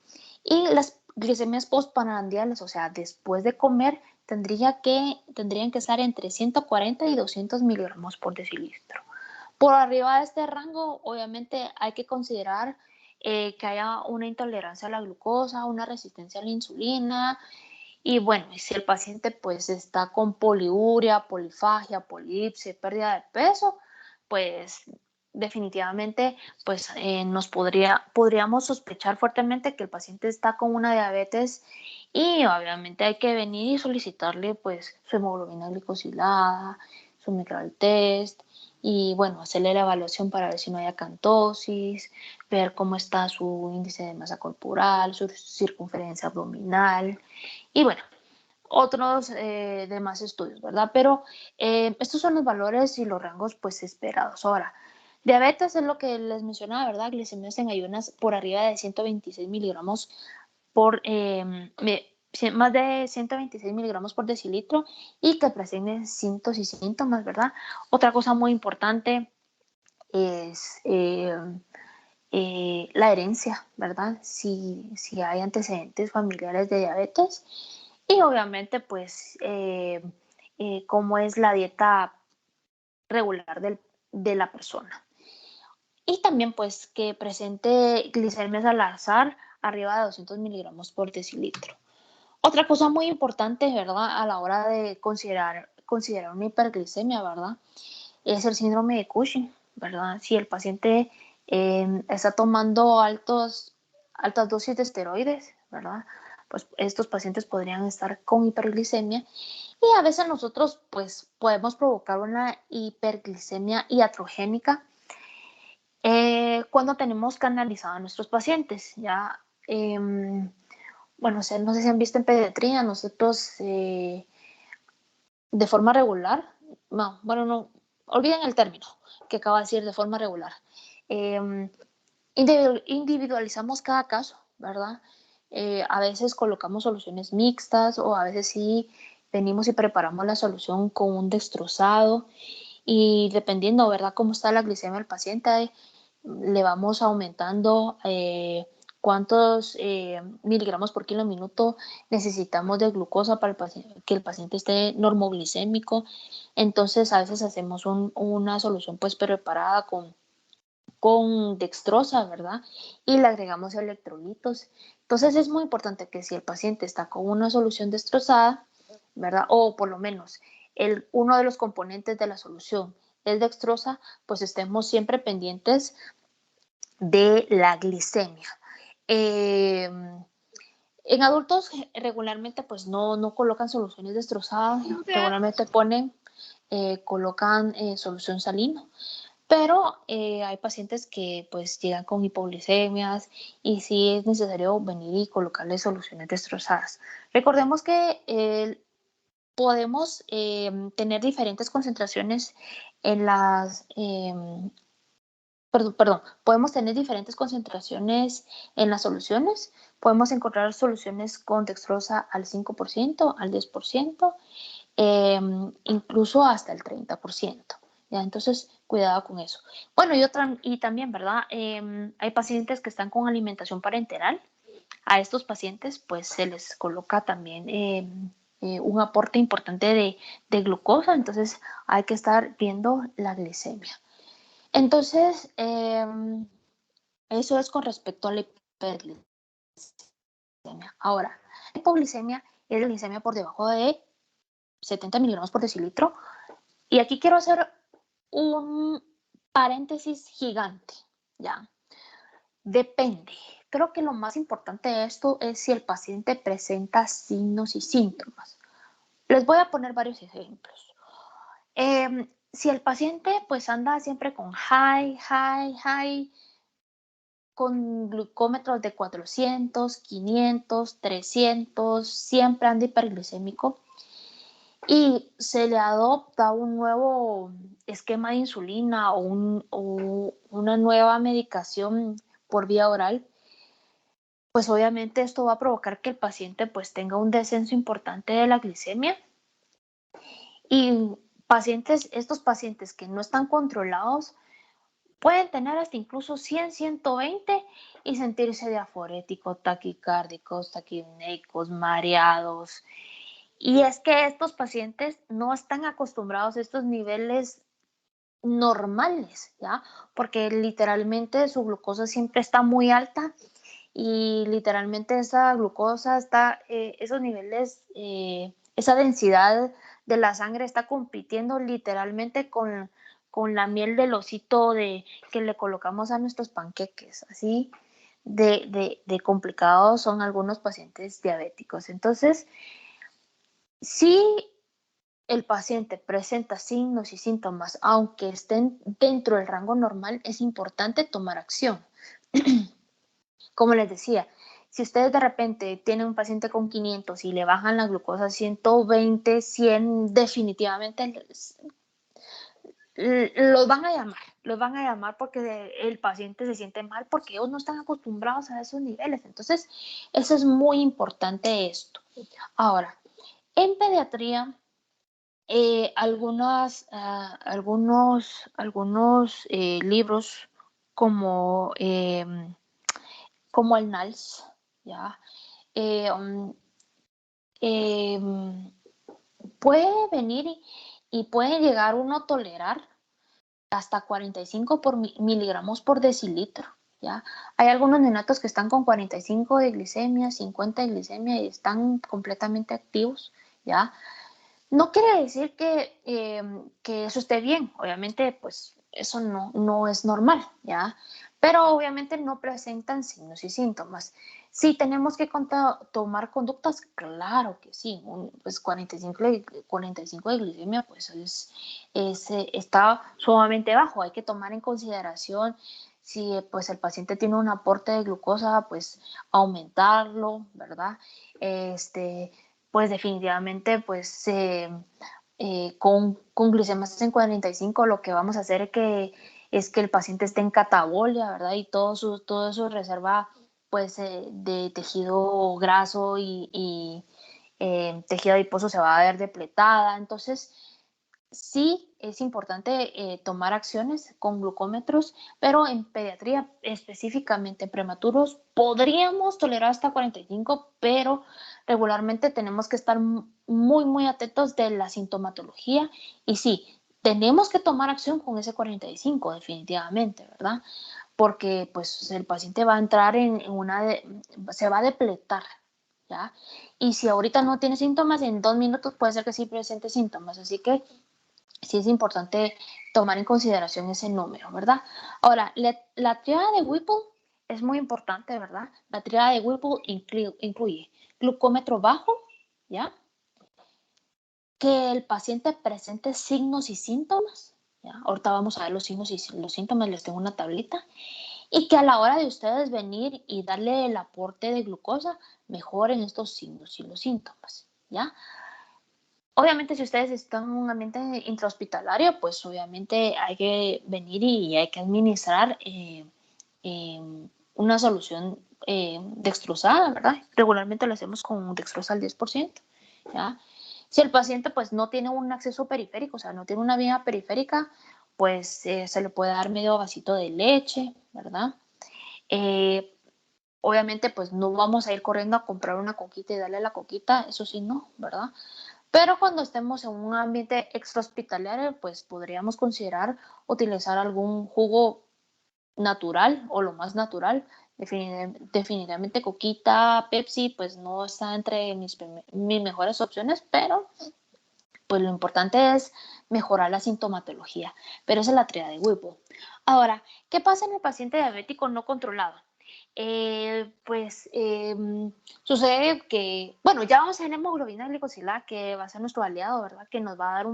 Y las glicemias postprandiales, o sea, después de comer, tendrían que estar entre 140 y 200 miligramos por decilitro. Por arriba de este rango, obviamente hay que considerar que haya una intolerancia a la glucosa, una resistencia a la insulina, y bueno, si el paciente pues está con poliuria, polifagia, polipsia, pérdida de peso, pues definitivamente pues podríamos sospechar fuertemente que el paciente está con una diabetes, y obviamente hay que venir y solicitarle pues su hemoglobina glicosilada, su microbial test, y bueno, hacerle la evaluación para ver si no hay acantosis, ver cómo está su índice de masa corporal, su circunferencia abdominal, y bueno, otros demás estudios, ¿verdad? Pero estos son los valores y los rangos pues esperados. Ahora, diabetes es lo que les mencionaba, ¿verdad? Glicemias en ayunas por arriba de 126 miligramos por, más de 126 miligramos por decilitro, y que presenten síntomas y síntomas, ¿verdad? Otra cosa muy importante es la herencia, ¿verdad? Si hay antecedentes familiares de diabetes, y obviamente pues cómo es la dieta regular de la persona. Y también pues que presente glicemias al azar arriba de 200 miligramos por decilitro. Otra cosa muy importante, ¿verdad? A la hora de considerar una hiperglicemia, ¿verdad? Es el síndrome de Cushing, ¿verdad? Si el paciente está tomando altas dosis de esteroides, ¿verdad? Pues estos pacientes podrían estar con hiperglicemia, y a veces nosotros pues podemos provocar una hiperglicemia iatrogénica cuando tenemos canalizado a nuestros pacientes, ¿ya? Bueno, no sé si han visto en pediatría, nosotros de forma regular, no, bueno, no, olviden el término que acabo de decir, de forma regular. Eh, Individualizamos cada caso, ¿verdad? A veces colocamos soluciones mixtas, o a veces sí venimos y preparamos la solución con un dextrosado, y dependiendo, ¿verdad?, cómo está la glicemia del paciente, le vamos aumentando cuántos miligramos por kilo minuto necesitamos de glucosa para que el paciente esté normoglicémico. Entonces a veces hacemos una solución pues preparada con dextrosa, ¿verdad? Y le agregamos electrolitos. Entonces es muy importante que si el paciente está con una solución destrozada, ¿verdad? O por lo menos uno de los componentes de la solución es dextrosa, pues estemos siempre pendientes de la glicemia. En adultos regularmente pues no colocan soluciones destrozadas, regularmente colocan solución salina, pero hay pacientes que pues llegan con hipoglicemias, y sí es necesario venir y colocarles soluciones destrozadas. Recordemos que podemos tener diferentes concentraciones en podemos tener diferentes concentraciones en las soluciones. Podemos encontrar soluciones con dextrosa al 5%, al 10%, incluso hasta el 30%. ¿Ya? Entonces, cuidado con eso. Bueno, y también, ¿verdad? Hay pacientes que están con alimentación parenteral. A estos pacientes, pues, se les coloca también un aporte importante de glucosa, entonces hay que estar viendo la glicemia. Entonces, eso es con respecto a la hiperglicemia. Ahora, la hipoglicemia es la glicemia por debajo de 70 miligramos por decilitro. Y aquí quiero hacer un paréntesis gigante, ¿ya? Depende. Creo que lo más importante de esto es si el paciente presenta signos y síntomas. Les voy a poner varios ejemplos. si el paciente pues anda siempre con high, con glucómetros de 400, 500, 300, siempre anda hiperglicémico y se le adopta un nuevo esquema de insulina o una nueva medicación por vía oral, pues obviamente esto va a provocar que el paciente pues tenga un descenso importante de la glicemia y estos pacientes que no están controlados pueden tener hasta incluso 100, 120 y sentirse diaforéticos, taquicárdicos, taquipnéicos, mareados. Y es que estos pacientes no están acostumbrados a estos niveles normales, ¿ya? Porque literalmente su glucosa siempre está muy alta y literalmente esa glucosa está, esos niveles, esa densidad de la sangre está compitiendo literalmente con la miel del osito que le colocamos a nuestros panqueques, así de complicados son algunos pacientes diabéticos. Entonces, si el paciente presenta signos y síntomas, aunque estén dentro del rango normal, es importante tomar acción. Como les decía, si ustedes de repente tienen un paciente con 500 y le bajan la glucosa a 120, 100, definitivamente los van a llamar porque el paciente se siente mal porque ellos no están acostumbrados a esos niveles. Entonces, eso es muy importante esto. Ahora, en pediatría, algunos libros como, como el NALS, ¿ya? Eh, um, eh, puede venir y puede llegar uno a tolerar hasta 45 miligramos por decilitro, ¿ya? Hay algunos neonatos que están con 45 de glicemia, 50 de glicemia y están completamente activos, ¿ya? No quiere decir que eso esté bien, obviamente, pues eso no es normal, ¿ya? Pero obviamente no presentan signos y síntomas. Sí, tenemos que tomar conductas, claro que sí. Pues 45 de glicemia, pues está sumamente bajo. Hay que tomar en consideración si pues el paciente tiene un aporte de glucosa, pues aumentarlo, ¿verdad? Pues definitivamente pues con glucemias en 45 lo que vamos a hacer es que el paciente esté en catabolia, ¿verdad? Y todo su reserva pues de tejido graso y tejido adiposo se va a ver depletada. Entonces, sí es importante tomar acciones con glucómetros, pero en pediatría, específicamente prematuros, podríamos tolerar hasta 45, pero regularmente tenemos que estar muy atentos de la sintomatología y sí, tenemos que tomar acción con ese 45 definitivamente, ¿verdad? Porque pues el paciente va a entrar se va a depletar, ¿ya? Y si ahorita no tiene síntomas, en 2 minutos puede ser que sí presente síntomas, así que sí es importante tomar en consideración ese número, ¿verdad? Ahora, la tríada de Whipple es muy importante, ¿verdad? La tríada de Whipple incluye glucómetro bajo, ¿ya? Que el paciente presente signos y síntomas, ¿ya? Ahorita vamos a ver los signos y los síntomas, les tengo una tablita, y que a la hora de ustedes venir y darle el aporte de glucosa, mejoren estos signos y los síntomas, ¿ya? Obviamente, si ustedes están en un ambiente intrahospitalario, pues obviamente hay que venir y hay que administrar eh, una solución dextrosada, ¿verdad? Regularmente lo hacemos con dextrosa al 10%, ¿ya? Si el paciente pues no tiene un acceso periférico, o sea, no tiene una vía periférica, pues se le puede dar medio vasito de leche, ¿verdad? Eh, Obviamente pues no vamos a ir corriendo a comprar una coquita y darle la coquita, eso sí no, ¿verdad? Pero cuando estemos en un ambiente extrahospitalario, pues podríamos considerar utilizar algún jugo natural o lo más natural. Definitivamente Coquita, Pepsi, pues no está entre mis mejores opciones, pero pues lo importante es mejorar la sintomatología. Pero esa es la tríada de Whipple. Ahora, ¿qué pasa en el paciente diabético no controlado? Pues sucede que, bueno, ya vamos a ver hemoglobina glicosilada, que va a ser nuestro aliado, ¿verdad? Que nos va a dar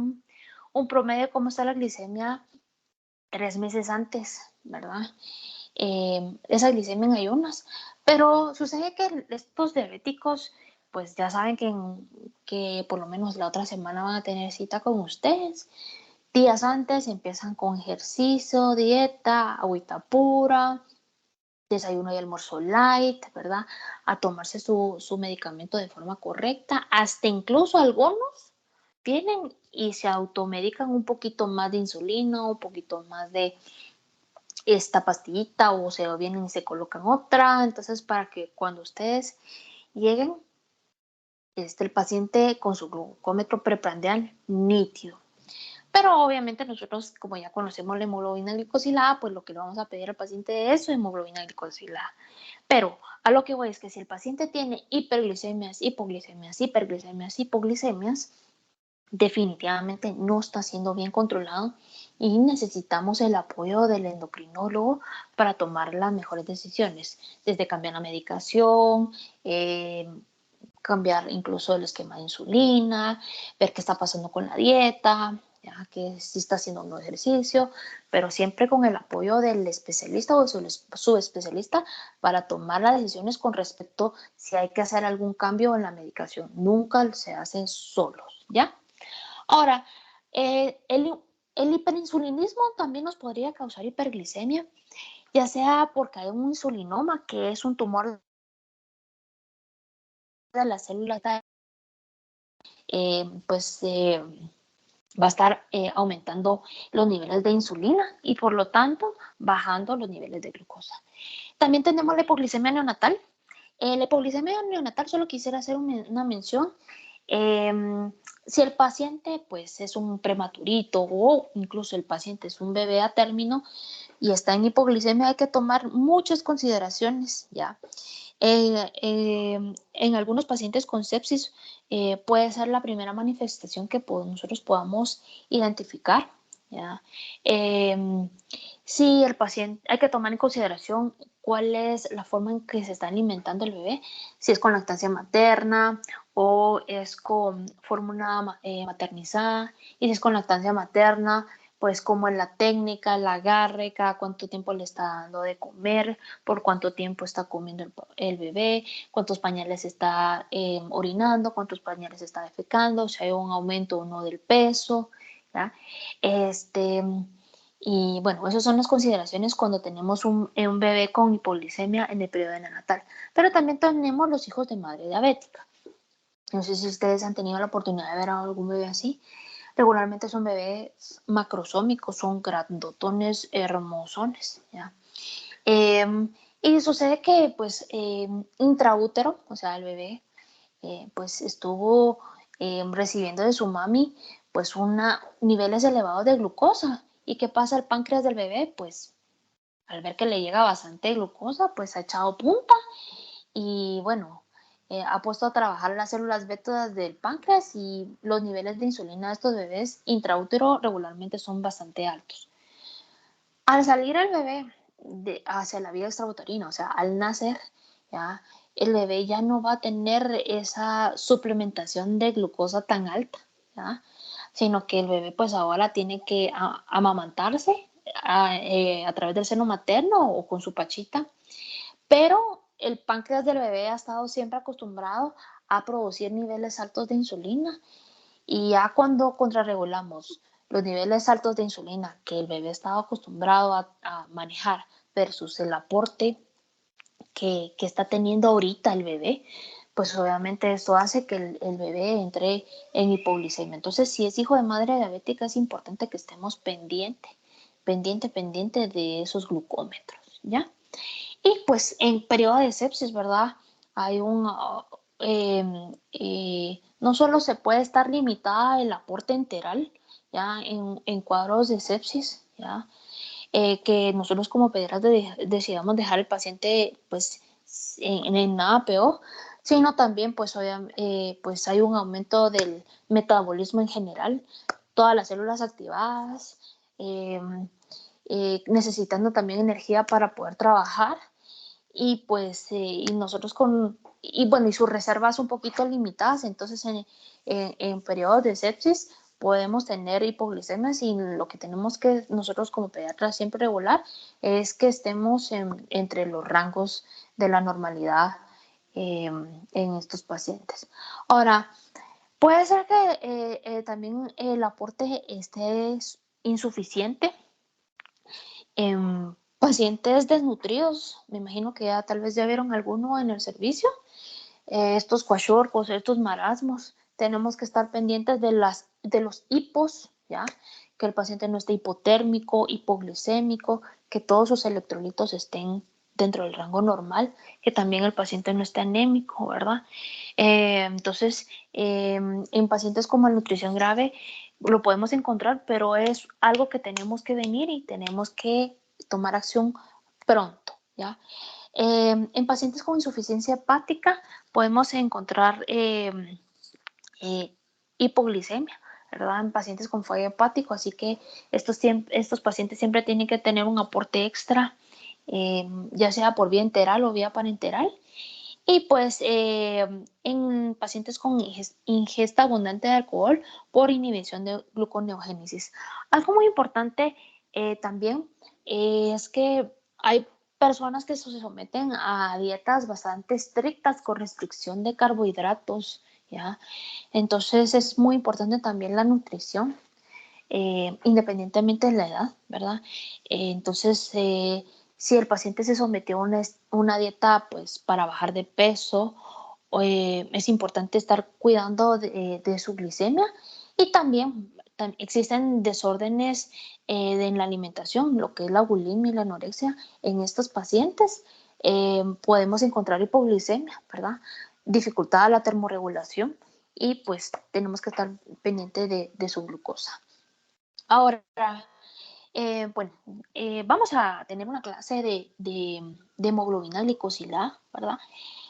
un promedio de cómo está la glicemia 3 meses antes, ¿verdad? Esa glicemia en ayunas. Pero sucede que estos diabéticos, pues ya saben que por lo menos la otra semana van a tener cita con ustedes. Días antes empiezan con ejercicio, dieta, agüita pura, desayuno y almuerzo light, ¿verdad? A tomarse su medicamento de forma correcta. Hasta incluso algunos tienen y se automedican un poquito más de insulina, un poquito más de esta pastillita o se vienen y se colocan otra. Entonces, para que cuando ustedes lleguen, el paciente con su glucómetro preprandial nítido. Pero obviamente nosotros, como ya conocemos la hemoglobina glicosilada, pues lo que le vamos a pedir al paciente es su hemoglobina glicosilada. Pero a lo que voy es que si el paciente tiene hiperglicemias, hipoglicemias, hiperglicemias, hipoglicemias, definitivamente no está siendo bien controlado y necesitamos el apoyo del endocrinólogo para tomar las mejores decisiones, desde cambiar la medicación, cambiar incluso el esquema de insulina, ver qué está pasando con la dieta, ya que si está haciendo un ejercicio, pero siempre con el apoyo del especialista o su especialista para tomar las decisiones con respecto si hay que hacer algún cambio en la medicación. Nunca se hacen solos, ¿ya? Ahora, el hiperinsulinismo también nos podría causar hiperglicemia, ya sea porque hay un insulinoma, que es un tumor de las células, pues va a estar aumentando los niveles de insulina y por lo tanto bajando los niveles de glucosa. También tenemos la hipoglicemia neonatal. La hipoglicemia neonatal, solo quisiera hacer una mención. Si el paciente pues es un prematurito o incluso el paciente es un bebé a término y está en hipoglicemia, hay que tomar muchas consideraciones, ¿ya? En algunos pacientes con sepsis puede ser la primera manifestación que nosotros podamos identificar, ¿ya? Si el paciente, hay que tomar en consideración cuál es la forma en que se está alimentando el bebé, si es con lactancia materna o es con fórmula maternizada, y si es con lactancia materna, pues cómo es la técnica, el agarre, cada cuánto tiempo le está dando de comer, por cuánto tiempo está comiendo el bebé, cuántos pañales está orinando, cuántos pañales está defecando, si hay un aumento o no del peso, ¿ya? Y bueno, esas son las consideraciones cuando tenemos un bebé con hipoglicemia en el periodo neonatal. Pero también tenemos los hijos de madre diabética. No sé si ustedes han tenido la oportunidad de ver a algún bebé así. Regularmente son bebés macrosómicos, son grandotones, hermosones, ¿ya? Y sucede que, pues, intraútero, o sea, el bebé, pues, estuvo recibiendo de su mami, pues, niveles elevados de glucosa. ¿Y qué pasa al páncreas del bebé? Pues, al ver que le llega bastante glucosa, pues, ha echado punta y, bueno, ha puesto a trabajar las células beta del páncreas y los niveles de insulina de estos bebés intraútero regularmente son bastante altos. Al salir el bebé hacia la vía extrauterina, o sea, al nacer, ya, el bebé ya no va a tener esa suplementación de glucosa tan alta, ¿ya? Sino que el bebé pues ahora tiene que amamantarse a través del seno materno o con su pachita, pero el páncreas del bebé ha estado siempre acostumbrado a producir niveles altos de insulina y ya cuando contrarregulamos los niveles altos de insulina que el bebé estaba acostumbrado a manejar versus el aporte que está teniendo ahorita el bebé, pues obviamente esto hace que el bebé entre en hipoglicemia. Entonces, si es hijo de madre diabética, es importante que estemos pendiente de esos glucómetros, ¿ya? Y pues en periodo de sepsis, ¿verdad? Hay no solo se puede estar limitada el aporte enteral, ya en cuadros de sepsis, ya que nosotros como pediatras decidamos dejar al paciente pues en nada peor, sino también pues, pues hay un aumento del metabolismo en general, todas las células activadas, necesitando también energía para poder trabajar y pues y nosotros y bueno, y sus reservas un poquito limitadas, entonces en periodos de sepsis, podemos tener hipoglicemias y lo que tenemos que nosotros como pediatras siempre regular es que estemos entre los rangos de la normalidad en estos pacientes. Ahora, puede ser que también el aporte esté insuficiente en pacientes desnutridos. Me imagino que ya tal vez ya vieron alguno en el servicio. Estos cuachorcos, estos marasmos, tenemos que estar pendientes de los hipos, ¿ya? Que el paciente no esté hipotérmico, hipoglicémico, que todos sus electrolitos estén dentro del rango normal, que también el paciente no esté anémico, ¿verdad? Entonces, en pacientes con malnutrición grave lo podemos encontrar, pero es algo que tenemos que venir y tenemos que tomar acción pronto, ¿ya? En pacientes con insuficiencia hepática podemos encontrar hipoglicemia, ¿verdad? En pacientes con fallo hepático, así que estos pacientes siempre tienen que tener un aporte extra, ya sea por vía enteral o vía parenteral. Y pues en pacientes con ingesta abundante de alcohol por inhibición de gluconeogénesis. Algo muy importante también es que hay personas que se someten a dietas bastante estrictas con restricción de carbohidratos, ¿ya? Entonces es muy importante también la nutrición, independientemente de la edad, ¿verdad? Entonces, si el paciente se sometió a una dieta pues, para bajar de peso, es importante estar cuidando de su glicemia y también existen desórdenes en la alimentación, lo que es la bulimia y la anorexia en estos pacientes. Podemos encontrar hipoglicemia, ¿verdad? Dificultad a la termorregulación y pues tenemos que estar pendiente de su glucosa. Ahora, bueno, vamos a tener una clase de hemoglobina glicosilada, ¿verdad?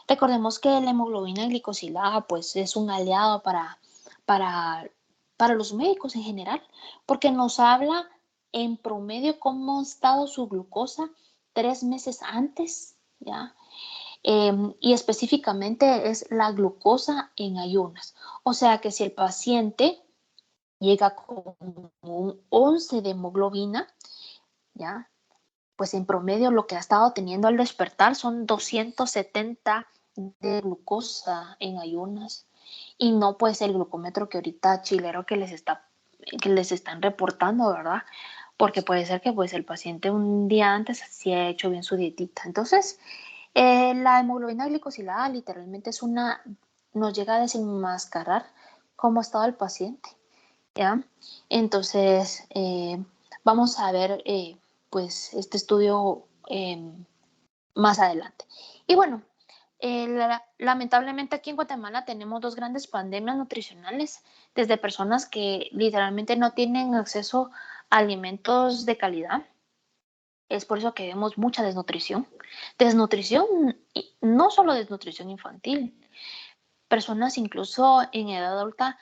Recordemos que la hemoglobina glicosilada pues, es un aliado para, para los médicos en general, porque nos habla en promedio cómo ha estado su glucosa 3 meses antes, ¿ya? Y específicamente es la glucosa en ayunas. O sea que si el paciente llega con un 11 de hemoglobina, ¿ya? Pues en promedio lo que ha estado teniendo al despertar son 270 de glucosa en ayunas y no pues el glucómetro que ahorita chilero que les están reportando, ¿verdad? Porque puede ser que pues el paciente un día antes sí ha hecho bien su dietita. Entonces, la hemoglobina glicosilada literalmente nos llega a desenmascarar cómo ha estado el paciente, ¿ya? Entonces, vamos a ver pues este estudio más adelante. Y bueno, lamentablemente aquí en Guatemala tenemos dos grandes pandemias nutricionales, desde personas que literalmente no tienen acceso a alimentos de calidad. Es por eso que vemos mucha desnutrición. Desnutrición, no solo desnutrición infantil, personas incluso en edad adulta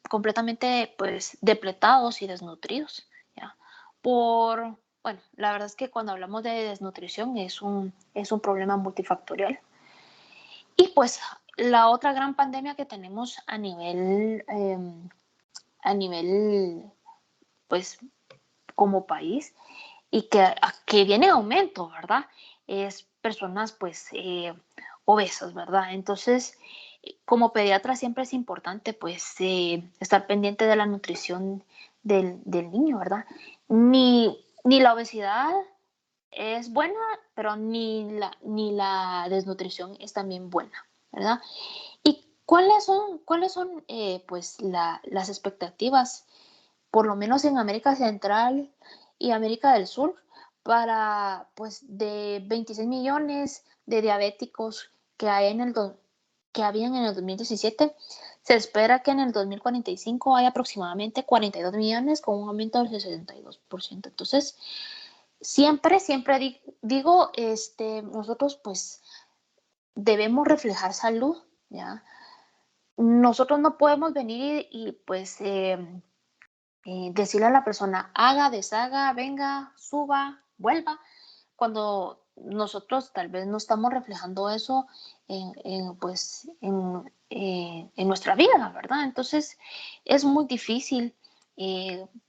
completamente pues depletados y desnutridos, ¿ya? Bueno, la verdad es que cuando hablamos de desnutrición es un problema multifactorial. Y pues la otra gran pandemia que tenemos a nivel pues como país y que viene en aumento, ¿verdad? Es personas pues obesas, ¿verdad? Entonces, como pediatra siempre es importante pues estar pendiente de la nutrición del niño, ¿verdad? Ni la obesidad es buena, pero ni la desnutrición es también buena, ¿verdad? ¿Y cuáles son pues las expectativas, por lo menos en América Central y América del Sur, para pues de 26 millones de diabéticos que habían en el 2017? Se espera que en el 2045 haya aproximadamente 42 millones con un aumento del 62%. Entonces, siempre digo, nosotros pues debemos reflejar salud, ¿ya? Nosotros no podemos venir y pues decirle a la persona, haga, deshaga, venga, suba, vuelva, cuando nosotros tal vez no estamos reflejando eso pues, en nuestra vida, ¿verdad? Entonces es muy difícil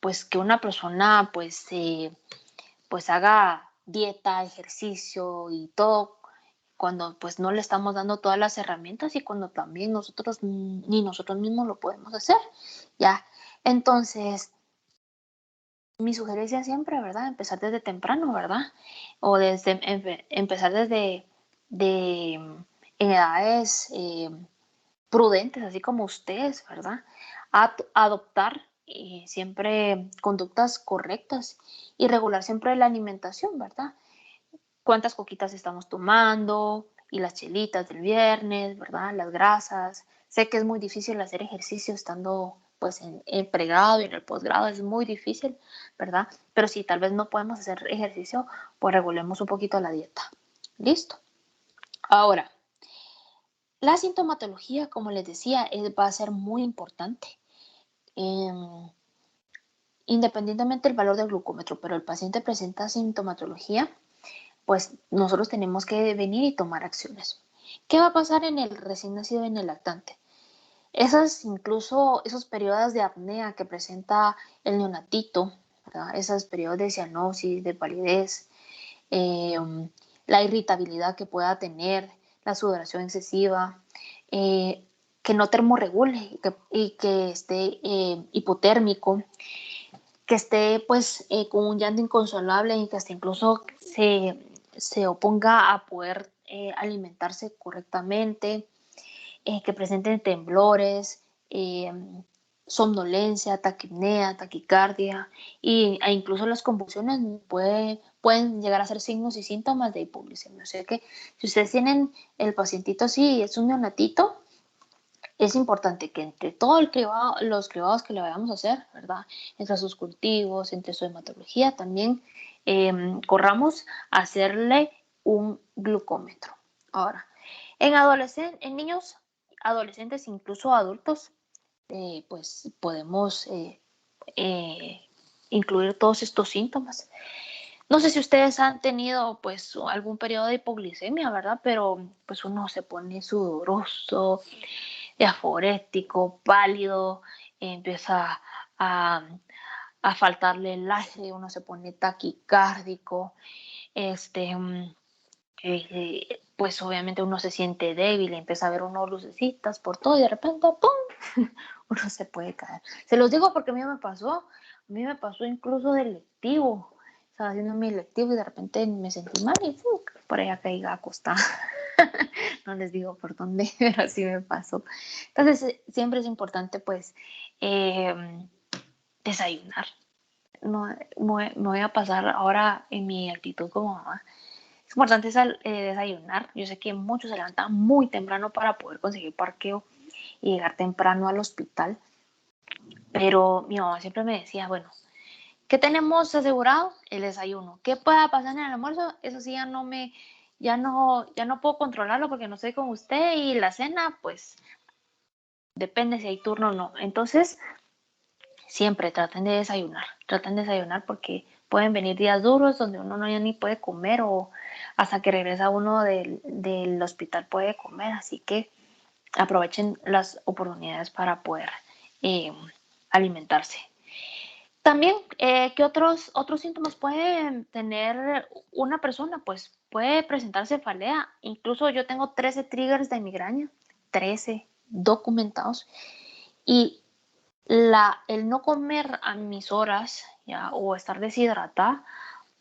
pues que una persona pues haga dieta, ejercicio y todo cuando pues no le estamos dando todas las herramientas y cuando también nosotros ni nosotros mismos lo podemos hacer, ¿ya? Entonces, mi sugerencia siempre, ¿verdad? Empezar desde temprano, ¿verdad? O desde empezar desde en edades prudentes, así como ustedes, ¿verdad? Adoptar siempre conductas correctas y regular siempre la alimentación, ¿verdad? Cuántas coquitas estamos tomando y las chelitas del viernes, ¿verdad? Las grasas. Sé que es muy difícil hacer ejercicio estando pues en pregrado y en el posgrado, es muy difícil, ¿verdad? Pero si tal vez no podemos hacer ejercicio, pues regulemos un poquito la dieta. ¿Listo? Ahora, la sintomatología, como les decía, va a ser muy importante. Independientemente del valor del glucómetro, pero el paciente presenta sintomatología, pues nosotros tenemos que venir y tomar acciones. ¿Qué va a pasar en el recién nacido y en el lactante? Incluso esos periodos de apnea que presenta el neonatito, ¿verdad? Esos periodos de cianosis, de palidez, eh, la irritabilidad que pueda tener, la sudoración excesiva, que no termorregule y que esté hipotérmico, que esté pues con un llanto inconsolable y que hasta incluso se oponga a poder alimentarse correctamente, que presenten temblores, somnolencia, taquipnea, taquicardia e incluso las convulsiones pueden llegar a ser signos y síntomas de hipoglucemia. O sea que si ustedes tienen el pacientito así, es un neonatito, es importante que entre todos los cribados que le vayamos a hacer, ¿verdad? Entre sus cultivos, entre su hematología, también corramos a hacerle un glucómetro. Ahora, en niños, adolescentes, incluso adultos, pues podemos incluir todos estos síntomas. No sé si ustedes han tenido pues algún periodo de hipoglicemia, ¿verdad? Pero pues uno se pone sudoroso, diaforético, pálido, empieza a, a faltarle el aire, uno se pone taquicárdico, este, pues obviamente uno se siente débil, empieza a ver unos lucecitas por todo y de repente, ¡pum!, uno se puede caer. Se los digo porque a mí me pasó incluso de lectivo, estaba haciendo mi lectivo y de repente me sentí mal y por allá caí acostada. No les digo por dónde, pero así me pasó. Entonces, siempre es importante, pues, desayunar. No, me voy a pasar ahora en mi actitud como mamá. Es importante desayunar. Yo sé que muchos se levantan muy temprano para poder conseguir parqueo y llegar temprano al hospital. Pero mi mamá siempre me decía, bueno, ¿qué tenemos asegurado? El desayuno. ¿Qué pueda pasar en el almuerzo? Eso sí, ya no puedo controlarlo porque no estoy con usted. Y la cena, pues, depende si hay turno o no. Entonces, siempre traten de desayunar porque pueden venir días duros donde uno no ya ni puede comer o hasta que regresa uno del hospital puede comer, así que aprovechen las oportunidades para poder eh, alimentarse. También, ¿qué otros síntomas puede tener una persona? Pues puede presentarse cefalea. Incluso yo tengo 13 triggers de migraña, 13 documentados. Y el no comer a mis horas, ¿ya? O estar deshidratada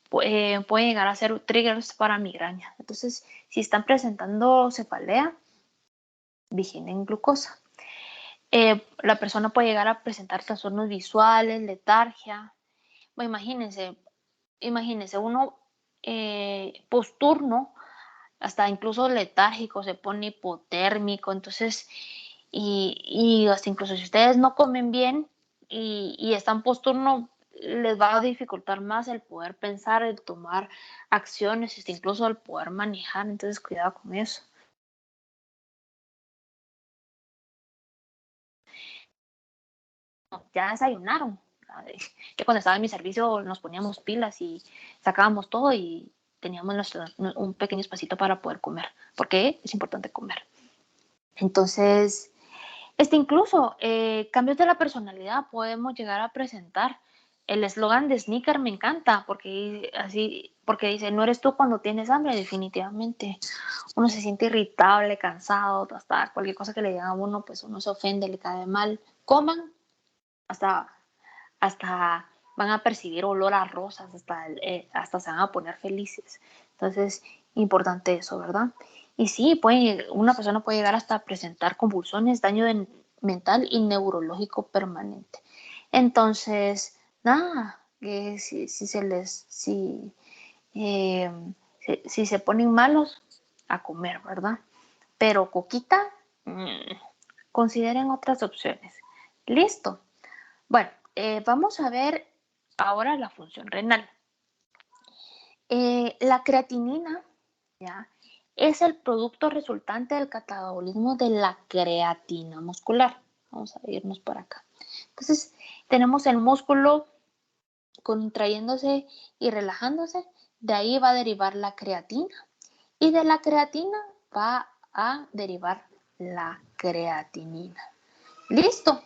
puede llegar a ser triggers para migraña. Entonces, si están presentando cefalea, vigilen glucosa. La persona puede llegar a presentar trastornos visuales, letargia. Bueno, imagínense uno posturno, hasta incluso letárgico, se pone hipotérmico, entonces, y hasta incluso si ustedes no comen bien y están posturno, les va a dificultar más el poder pensar, el tomar acciones, incluso el poder manejar, entonces cuidado con eso. Ya desayunaron. Yo cuando estaba en mi servicio nos poníamos pilas y sacábamos todo y teníamos un pequeño espacito para poder comer, porque es importante comer. Entonces, incluso cambios de la personalidad podemos llegar a presentar. El eslogan de Snickers me encanta porque dice, no eres tú cuando tienes hambre. Definitivamente uno se siente irritable, cansado, hasta cualquier cosa que le digan a uno, pues uno se ofende, le cae mal. Coman, hasta van a percibir olor a rosas, hasta se van a poner felices. Entonces, importante eso, ¿verdad? Y sí, una persona puede llegar hasta presentar convulsiones, daño mental y neurológico permanente. Entonces, nada, si se ponen malos, a comer, ¿verdad? Pero coquita, consideren otras opciones. Listo. Bueno, vamos a ver ahora la función renal. La creatinina, ¿ya?, es el producto resultante del catabolismo de la creatina muscular. Vamos a irnos por acá. Entonces, tenemos el músculo contrayéndose y relajándose. De ahí va a derivar la creatina. Y de la creatina va a derivar la creatinina. ¡Listo!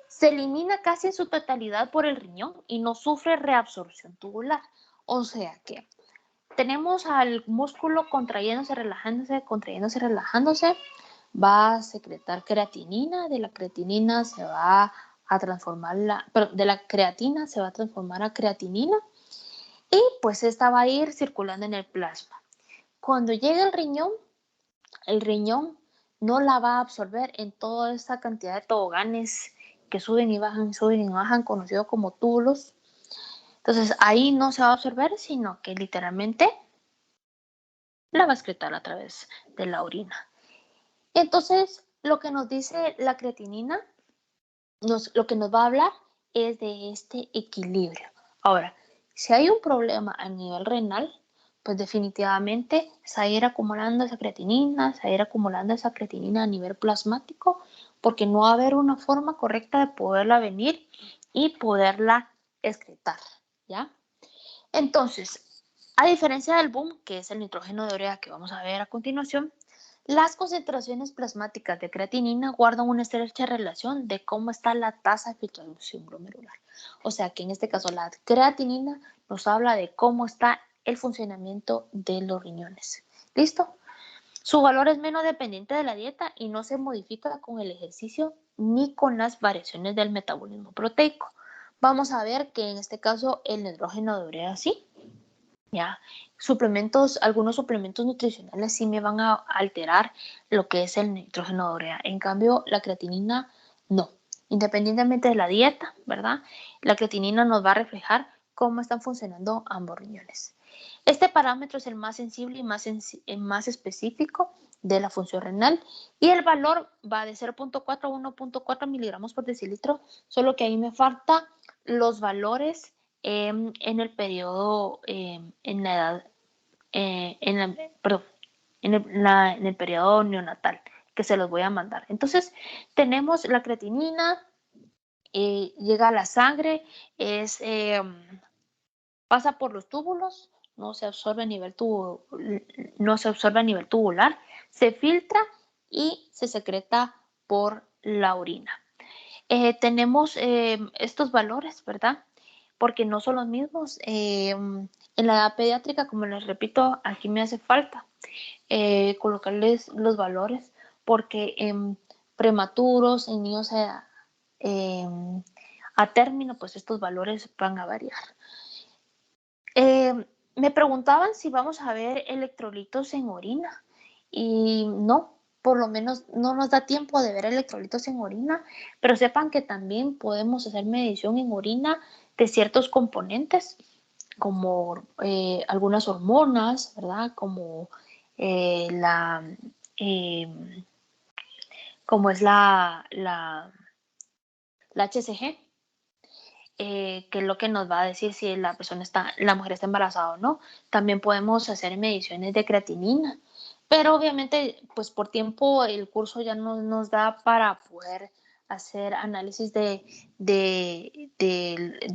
Se elimina casi en su totalidad por el riñón y no sufre reabsorción tubular. O sea que tenemos al músculo contrayéndose, relajándose, va a secretar creatinina, de la creatinina se va a transformar de la creatina se va a transformar a creatinina y pues esta va a ir circulando en el plasma. Cuando llegue el riñón no la va a absorber en toda esta cantidad de toboganes que suben y bajan, conocido como túbulos. Entonces ahí no se va a absorber, sino que literalmente la va a excretar a través de la orina. Entonces, lo que nos dice la creatinina, lo que nos va a hablar es de este equilibrio. Ahora, si hay un problema a nivel renal, pues definitivamente se va a ir acumulando esa creatinina, a nivel plasmático, porque no va a haber una forma correcta de poderla venir y poderla excretar, ¿ya? Entonces, a diferencia del boom, que es el nitrógeno de urea que vamos a ver a continuación, las concentraciones plasmáticas de creatinina guardan una estrecha relación de cómo está la tasa de filtración glomerular. O sea que en este caso la creatinina nos habla de cómo está el funcionamiento de los riñones. ¿Listo? Su valor es menos dependiente de la dieta y no se modifica con el ejercicio ni con las variaciones del metabolismo proteico. Vamos a ver que en este caso el nitrógeno de urea sí. ¿Ya? Algunos suplementos nutricionales sí me van a alterar lo que es el nitrógeno de urea. En cambio, la creatinina no. Independientemente de la dieta, ¿verdad? La creatinina nos va a reflejar cómo están funcionando ambos riñones. Este parámetro es el más sensible y más específico de la función renal y el valor va de 0.4 a 1.4 miligramos por decilitro, solo que ahí me falta los valores en el periodo, en el periodo neonatal, que se los voy a mandar. Entonces, tenemos la creatinina, llega a la sangre, pasa por los túbulos, no se absorbe a nivel tubular, se filtra y se secreta por la orina. Tenemos estos valores, ¿verdad? Porque no son los mismos. En la edad pediátrica, como les repito, aquí me hace falta colocarles los valores porque en prematuros, en niños a término, pues estos valores van a variar. Me preguntaban si vamos a ver electrolitos en orina y no, por lo menos no nos da tiempo de ver electrolitos en orina, pero sepan que también podemos hacer medición en orina de ciertos componentes, como algunas hormonas, ¿verdad? Como como es la HCG, que es lo que nos va a decir si la mujer está embarazada o no. También podemos hacer mediciones de creatinina, pero obviamente pues por tiempo el curso ya no nos da para poder hacer análisis de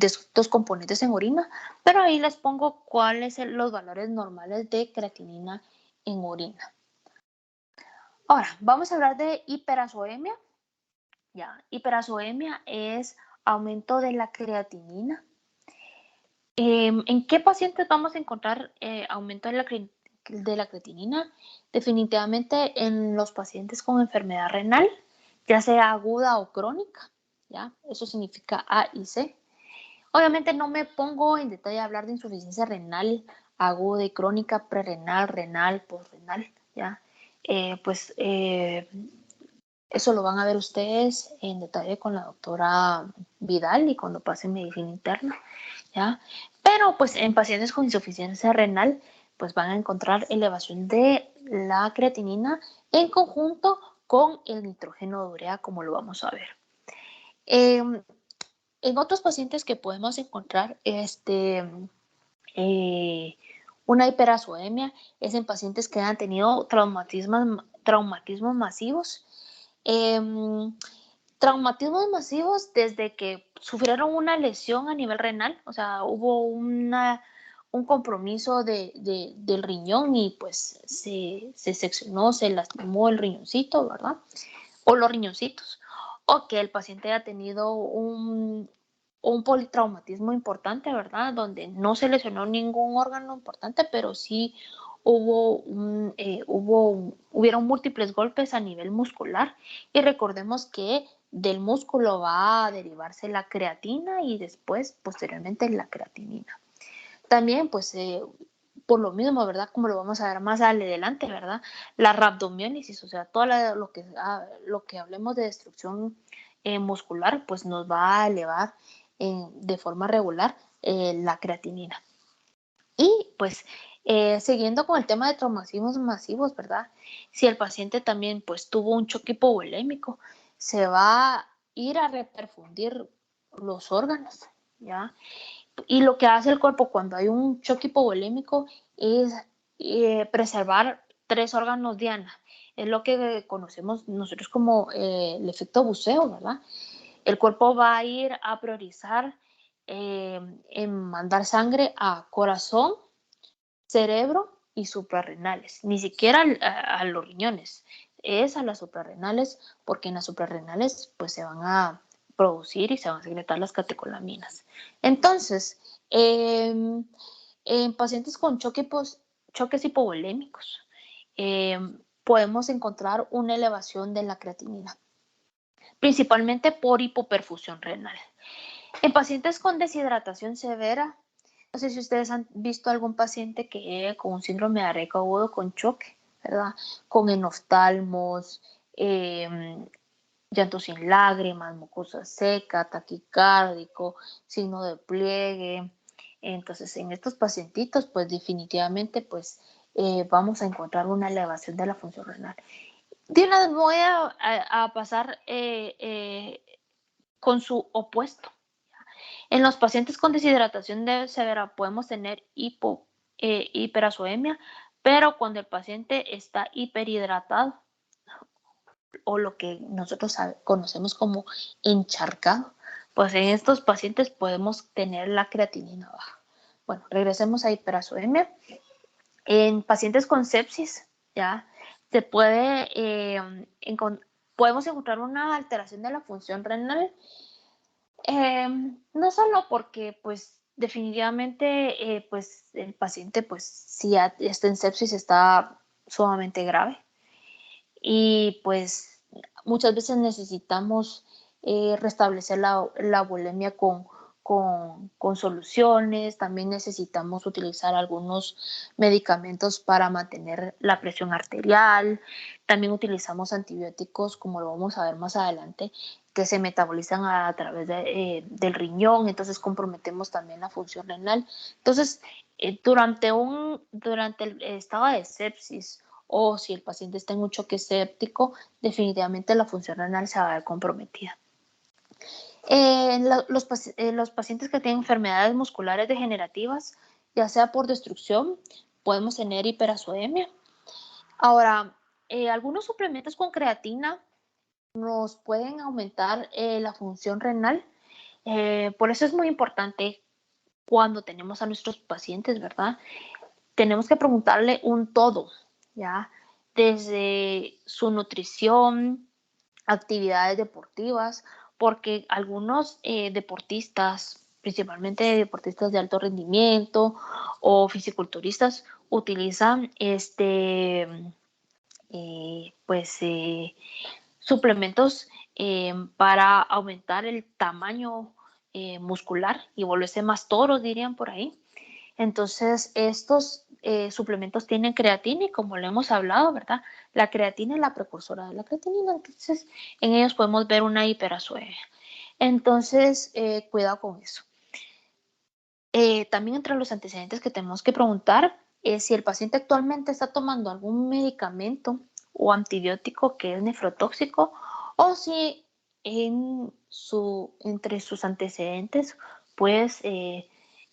estos componentes en orina, pero ahí les pongo cuáles son los valores normales de creatinina en orina. Ahora, vamos a hablar de hiperazoemia. Ya, hiperazoemia es aumento de la creatinina. ¿En qué pacientes vamos a encontrar aumento de la creatinina? Definitivamente en los pacientes con enfermedad renal, ya sea aguda o crónica, ¿ya? Eso significa A y C. Obviamente no me pongo en detalle a hablar de insuficiencia renal aguda y crónica, prerrenal, renal, postrenal, ¿ya? Eso lo van a ver ustedes en detalle con la doctora Vidal y cuando pasen medicina interna, ¿ya? Pero pues en pacientes con insuficiencia renal, pues van a encontrar elevación de la creatinina en conjunto con el nitrógeno de urea, como lo vamos a ver. En otros pacientes que podemos encontrar una hiperazoemia es en pacientes que han tenido traumatismos masivos. Traumatismos masivos desde que sufrieron una lesión a nivel renal, o sea, hubo un compromiso del riñón y pues se seccionó, se lastimó el riñoncito, ¿verdad? O los riñoncitos. O que el paciente haya tenido un politraumatismo importante, ¿verdad? Donde no se lesionó ningún órgano importante, pero sí hubieron múltiples golpes a nivel muscular. Y recordemos que del músculo va a derivarse la creatina y después, posteriormente, la creatinina. También, pues, por lo mismo, ¿verdad? Como lo vamos a ver más adelante, ¿verdad? La rhabdomiólisis, o sea, todo lo que hablemos de destrucción muscular, pues nos va a elevar de forma regular la creatinina. Y pues siguiendo con el tema de traumatismos masivos, ¿verdad? Si el paciente también pues tuvo un choque hipovolémico, se va a ir a reperfundir los órganos, ¿ya? Y lo que hace el cuerpo cuando hay un choque hipovolémico es preservar 3 órganos diana. Es lo que conocemos nosotros como el efecto buceo, ¿verdad? El cuerpo va a ir a priorizar en mandar sangre a corazón, cerebro y suprarrenales, ni siquiera a los riñones, es a las suprarrenales, porque en las suprarrenales pues se van a producir y se van a secretar las catecolaminas. Entonces, en pacientes con choques hipovolémicos, podemos encontrar una elevación de la creatinina, principalmente por hipoperfusión renal. En pacientes con deshidratación severa, no sé si ustedes han visto algún paciente que con un síndrome diarreico agudo con choque, ¿verdad? Con enoftalmos, llanto sin lágrimas, mucosa seca, taquicárdico, signo de pliegue. Entonces, en estos pacientitos, pues definitivamente, pues vamos a encontrar una elevación de la función renal. De una vez voy a pasar con su opuesto. En los pacientes con deshidratación severa podemos tener hiperazoemia, pero cuando el paciente está hiperhidratado o lo que nosotros conocemos como encharcado, pues en estos pacientes podemos tener la creatinina baja. Bueno, regresemos a hiperazoemia. En pacientes con sepsis, ya se podemos encontrar una alteración de la función renal. No solo porque, pues, definitivamente, pues, el paciente, pues, si ya está en sepsis, está sumamente grave. Y, pues, muchas veces necesitamos restablecer la bulimia con soluciones. También necesitamos utilizar algunos medicamentos para mantener la presión arterial. También utilizamos antibióticos, como lo vamos a ver más adelante, que se metabolizan a través del riñón, entonces comprometemos también la función renal. Entonces, durante el estado de sepsis o si el paciente está en un choque séptico, definitivamente la función renal se va a ver comprometida. Los pacientes que tienen enfermedades musculares degenerativas, ya sea por destrucción, podemos tener hiperazoemia. Ahora, algunos suplementos con creatina nos pueden aumentar la función renal. Por eso es muy importante cuando tenemos a nuestros pacientes, ¿verdad? Tenemos que preguntarle un todo, ¿ya? Desde su nutrición, actividades deportivas, porque algunos deportistas, principalmente deportistas de alto rendimiento o fisiculturistas, utilizan pues suplementos para aumentar el tamaño muscular y volverse más toros, dirían por ahí. Entonces, estos suplementos tienen creatina y como lo hemos hablado, ¿verdad? La creatina es la precursora de la creatinina, entonces en ellos podemos ver una hiperasuemia. Entonces, cuidado con eso. También entre los antecedentes que tenemos que preguntar es si el paciente actualmente está tomando algún medicamento o antibiótico que es nefrotóxico o si entre sus antecedentes pues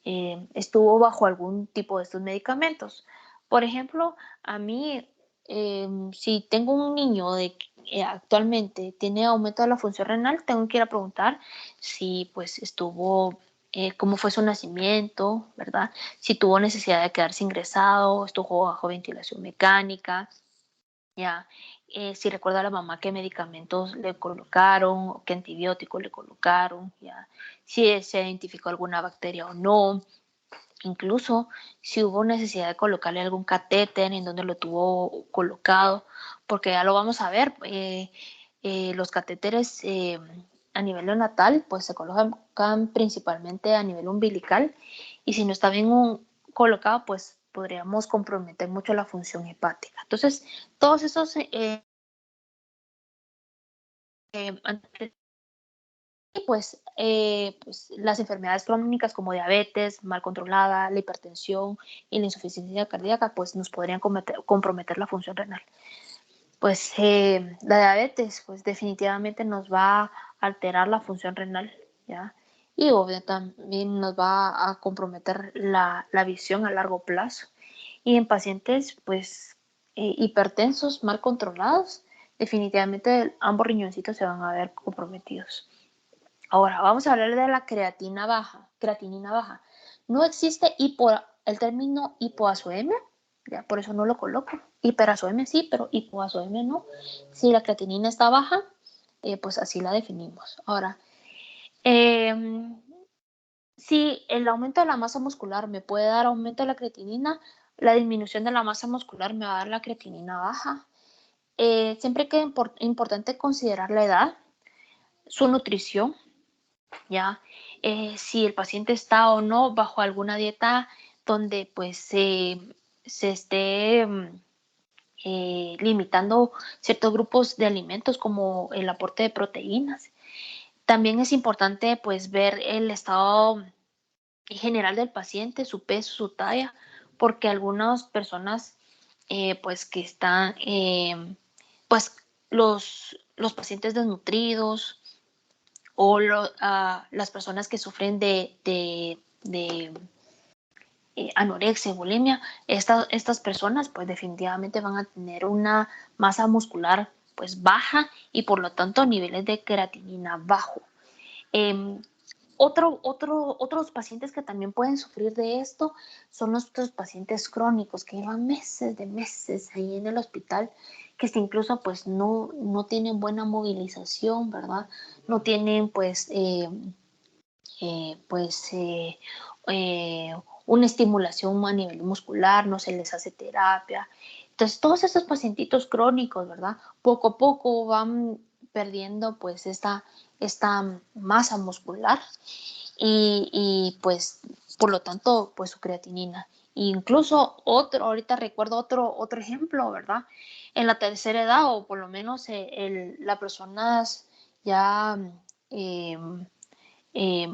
estuvo bajo algún tipo de estos medicamentos. Por ejemplo, a mí, si tengo un niño actualmente tiene aumento de la función renal, tengo que ir a preguntar si pues estuvo cómo fue su nacimiento, ¿verdad? Si tuvo necesidad de quedarse ingresado, estuvo bajo ventilación mecánica, ya. Si recuerda a la mamá qué medicamentos le colocaron, qué antibióticos le colocaron, ya. Si se identificó alguna bacteria o no, incluso si hubo necesidad de colocarle algún catéter, en donde lo tuvo colocado, porque ya lo vamos a ver, los catéteres a nivel neonatal pues se colocan principalmente a nivel umbilical y si no está bien colocado pues podríamos comprometer mucho la función hepática. Entonces, todos esos pues las enfermedades crónicas como diabetes mal controlada, la hipertensión y la insuficiencia cardíaca, pues nos podrían comprometer la función renal. Pues la diabetes, pues definitivamente nos va a alterar la función renal, ¿ya? Y obviamente también nos va a comprometer la visión a largo plazo. Y en pacientes, pues, hipertensos, mal controlados, definitivamente ambos riñoncitos se van a ver comprometidos. Ahora, vamos a hablar de la creatinina baja. No existe el término hipoazoemia, ya por eso no lo coloco. Hiperazoemia sí, pero hipoazoemia no. Si la creatinina está baja, pues así la definimos. Ahora, eh, si el aumento de la masa muscular me puede dar aumento de la creatinina, la disminución de la masa muscular me va a dar la creatinina baja. Siempre que es importante considerar la edad, su nutrición, ¿ya? Si el paciente está o no bajo alguna dieta donde pues se esté limitando ciertos grupos de alimentos como el aporte de proteínas. También es importante pues ver el estado general del paciente, su peso, su talla, porque algunas personas pues que están pues los pacientes desnutridos o las personas que sufren de anorexia, bulimia, estas personas pues definitivamente van a tener una masa muscular pues baja y por lo tanto niveles de creatinina bajo. Eh, otros pacientes que también pueden sufrir de esto son los pacientes crónicos que llevan meses ahí en el hospital, que incluso pues no tienen buena movilización, ¿verdad? No tienen pues una estimulación a nivel muscular, no se les hace terapia. Entonces, todos esos pacientitos crónicos, ¿verdad? Poco a poco van perdiendo pues esta masa muscular y pues por lo tanto pues su creatinina. Incluso ahorita recuerdo otro ejemplo, ¿verdad? En la tercera edad o por lo menos las personas ya eh,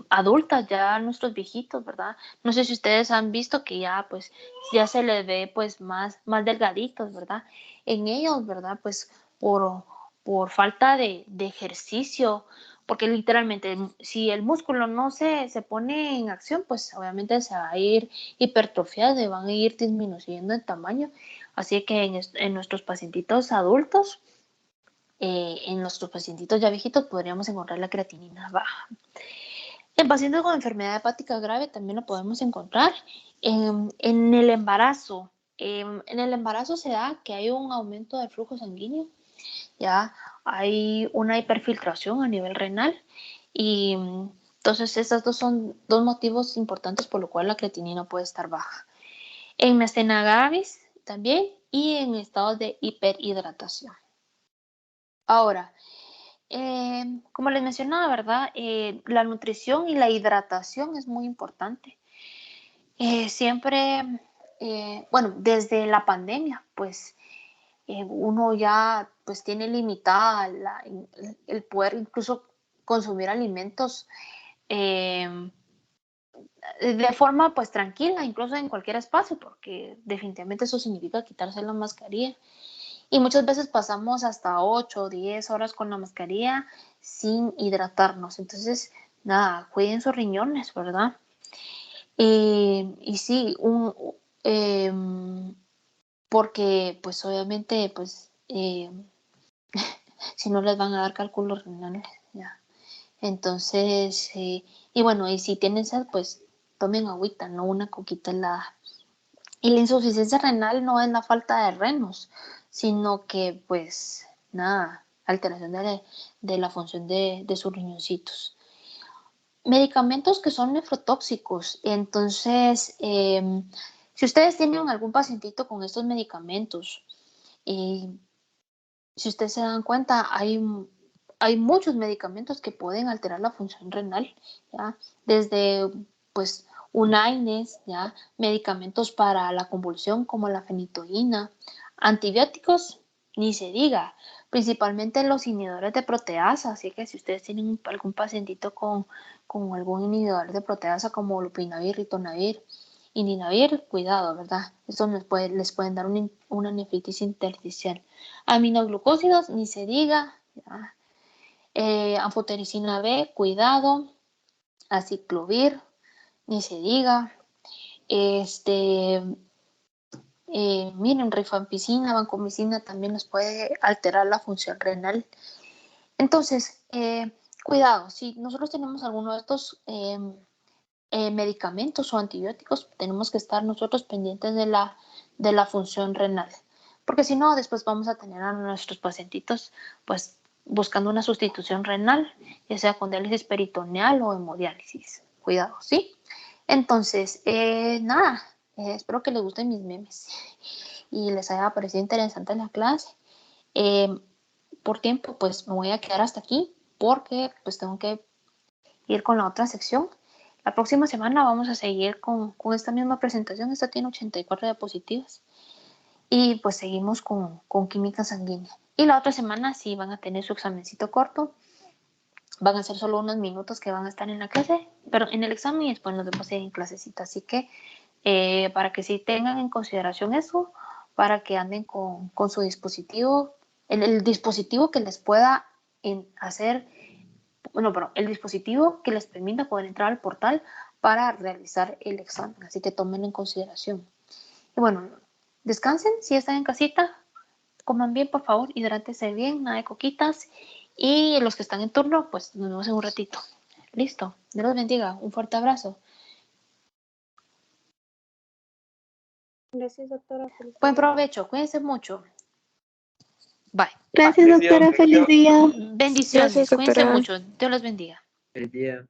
adultas, ya nuestros viejitos, ¿verdad? No sé si ustedes han visto que ya pues ya se les ve pues más delgaditos, ¿verdad? En ellos, ¿verdad? Pues por falta de ejercicio, porque literalmente si el músculo no se pone en acción, pues obviamente se va a ir hipertrofiado, se van a ir disminuyendo en tamaño. Así que en nuestros pacientitos adultos, en nuestros pacientitos ya viejitos podríamos encontrar la creatinina baja. En pacientes con enfermedad hepática grave también lo podemos encontrar. En el embarazo, en el embarazo se da que hay un aumento del flujo sanguíneo, ya hay una hiperfiltración a nivel renal y entonces esos son dos motivos importantes por lo cual la creatinina puede estar baja. En miastenia gravis también y en estados de hiperhidratación. Ahora, como les mencionaba, ¿verdad? La nutrición y la hidratación es muy importante. Siempre, bueno, desde la pandemia, pues uno ya pues tiene limitada el poder incluso consumir alimentos de forma pues tranquila, incluso en cualquier espacio, porque definitivamente eso significa quitarse la mascarilla. Y muchas veces pasamos hasta 8 o 10 horas con la mascarilla sin hidratarnos. Entonces, nada, cuiden sus riñones, ¿verdad? Y sí, porque pues obviamente, pues, si no les van a dar cálculos renales, ya. Entonces, y bueno, y si tienen sed, pues tomen agüita, no una coquita helada. Y la insuficiencia renal no es la falta de renos, sino que, pues, nada, alteración de la función de sus riñoncitos. Medicamentos que son nefrotóxicos. Entonces, si ustedes tienen algún pacientito con estos medicamentos, si ustedes se dan cuenta, hay muchos medicamentos que pueden alterar la función renal, ¿ya? Desde, pues, UNAINES, ¿ya? Medicamentos para la convulsión como la fenitoína, antibióticos, ni se diga, principalmente los inhibidores de proteasa, así que si ustedes tienen algún pacientito con algún inhibidor de proteasa como lopinavir, ritonavir, indinavir, cuidado, ¿verdad? Esto les pueden dar una nefritis intersticial. Aminoglucósidos, ni se diga, ¿ya? Anfotericina B, cuidado, aciclovir, ni se diga, miren, rifampicina, vancomicina también les puede alterar la función renal. Entonces, cuidado, si nosotros tenemos alguno de estos medicamentos o antibióticos, tenemos que estar nosotros pendientes de la función renal, porque si no, después vamos a tener a nuestros pacientitos, pues, buscando una sustitución renal, ya sea con diálisis peritoneal o hemodiálisis. Cuidado, ¿sí? Entonces, nada, espero que les gusten mis memes y les haya parecido interesante la clase. Por tiempo, pues me voy a quedar hasta aquí porque pues tengo que ir con la otra sección. La próxima semana vamos a seguir con esta misma presentación. Esta tiene 84 diapositivas. Y pues seguimos con química sanguínea. Y la otra semana sí van a tener su examencito corto. Van a ser solo unos minutos que van a estar en la clase, pero en el examen y después nos vemos en clasecita. Así que para que sí tengan en consideración eso, para que anden con su dispositivo, el dispositivo que les pueda hacer, bueno, pero el dispositivo que les permita poder entrar al portal para realizar el examen. Así que tomen en consideración. Y bueno, descansen si están en casita, coman bien, por favor, hidrátense bien, nada de coquitas. Y los que están en turno, pues nos vemos en un ratito. Listo. Dios los bendiga. Un fuerte abrazo.
Gracias, doctora.
Buen provecho. Cuídense mucho. Bye.
Gracias, doctora. Feliz día.
Bendiciones.
Gracias,
Cuídense
doctora.
mucho. Dios los bendiga.
Feliz día.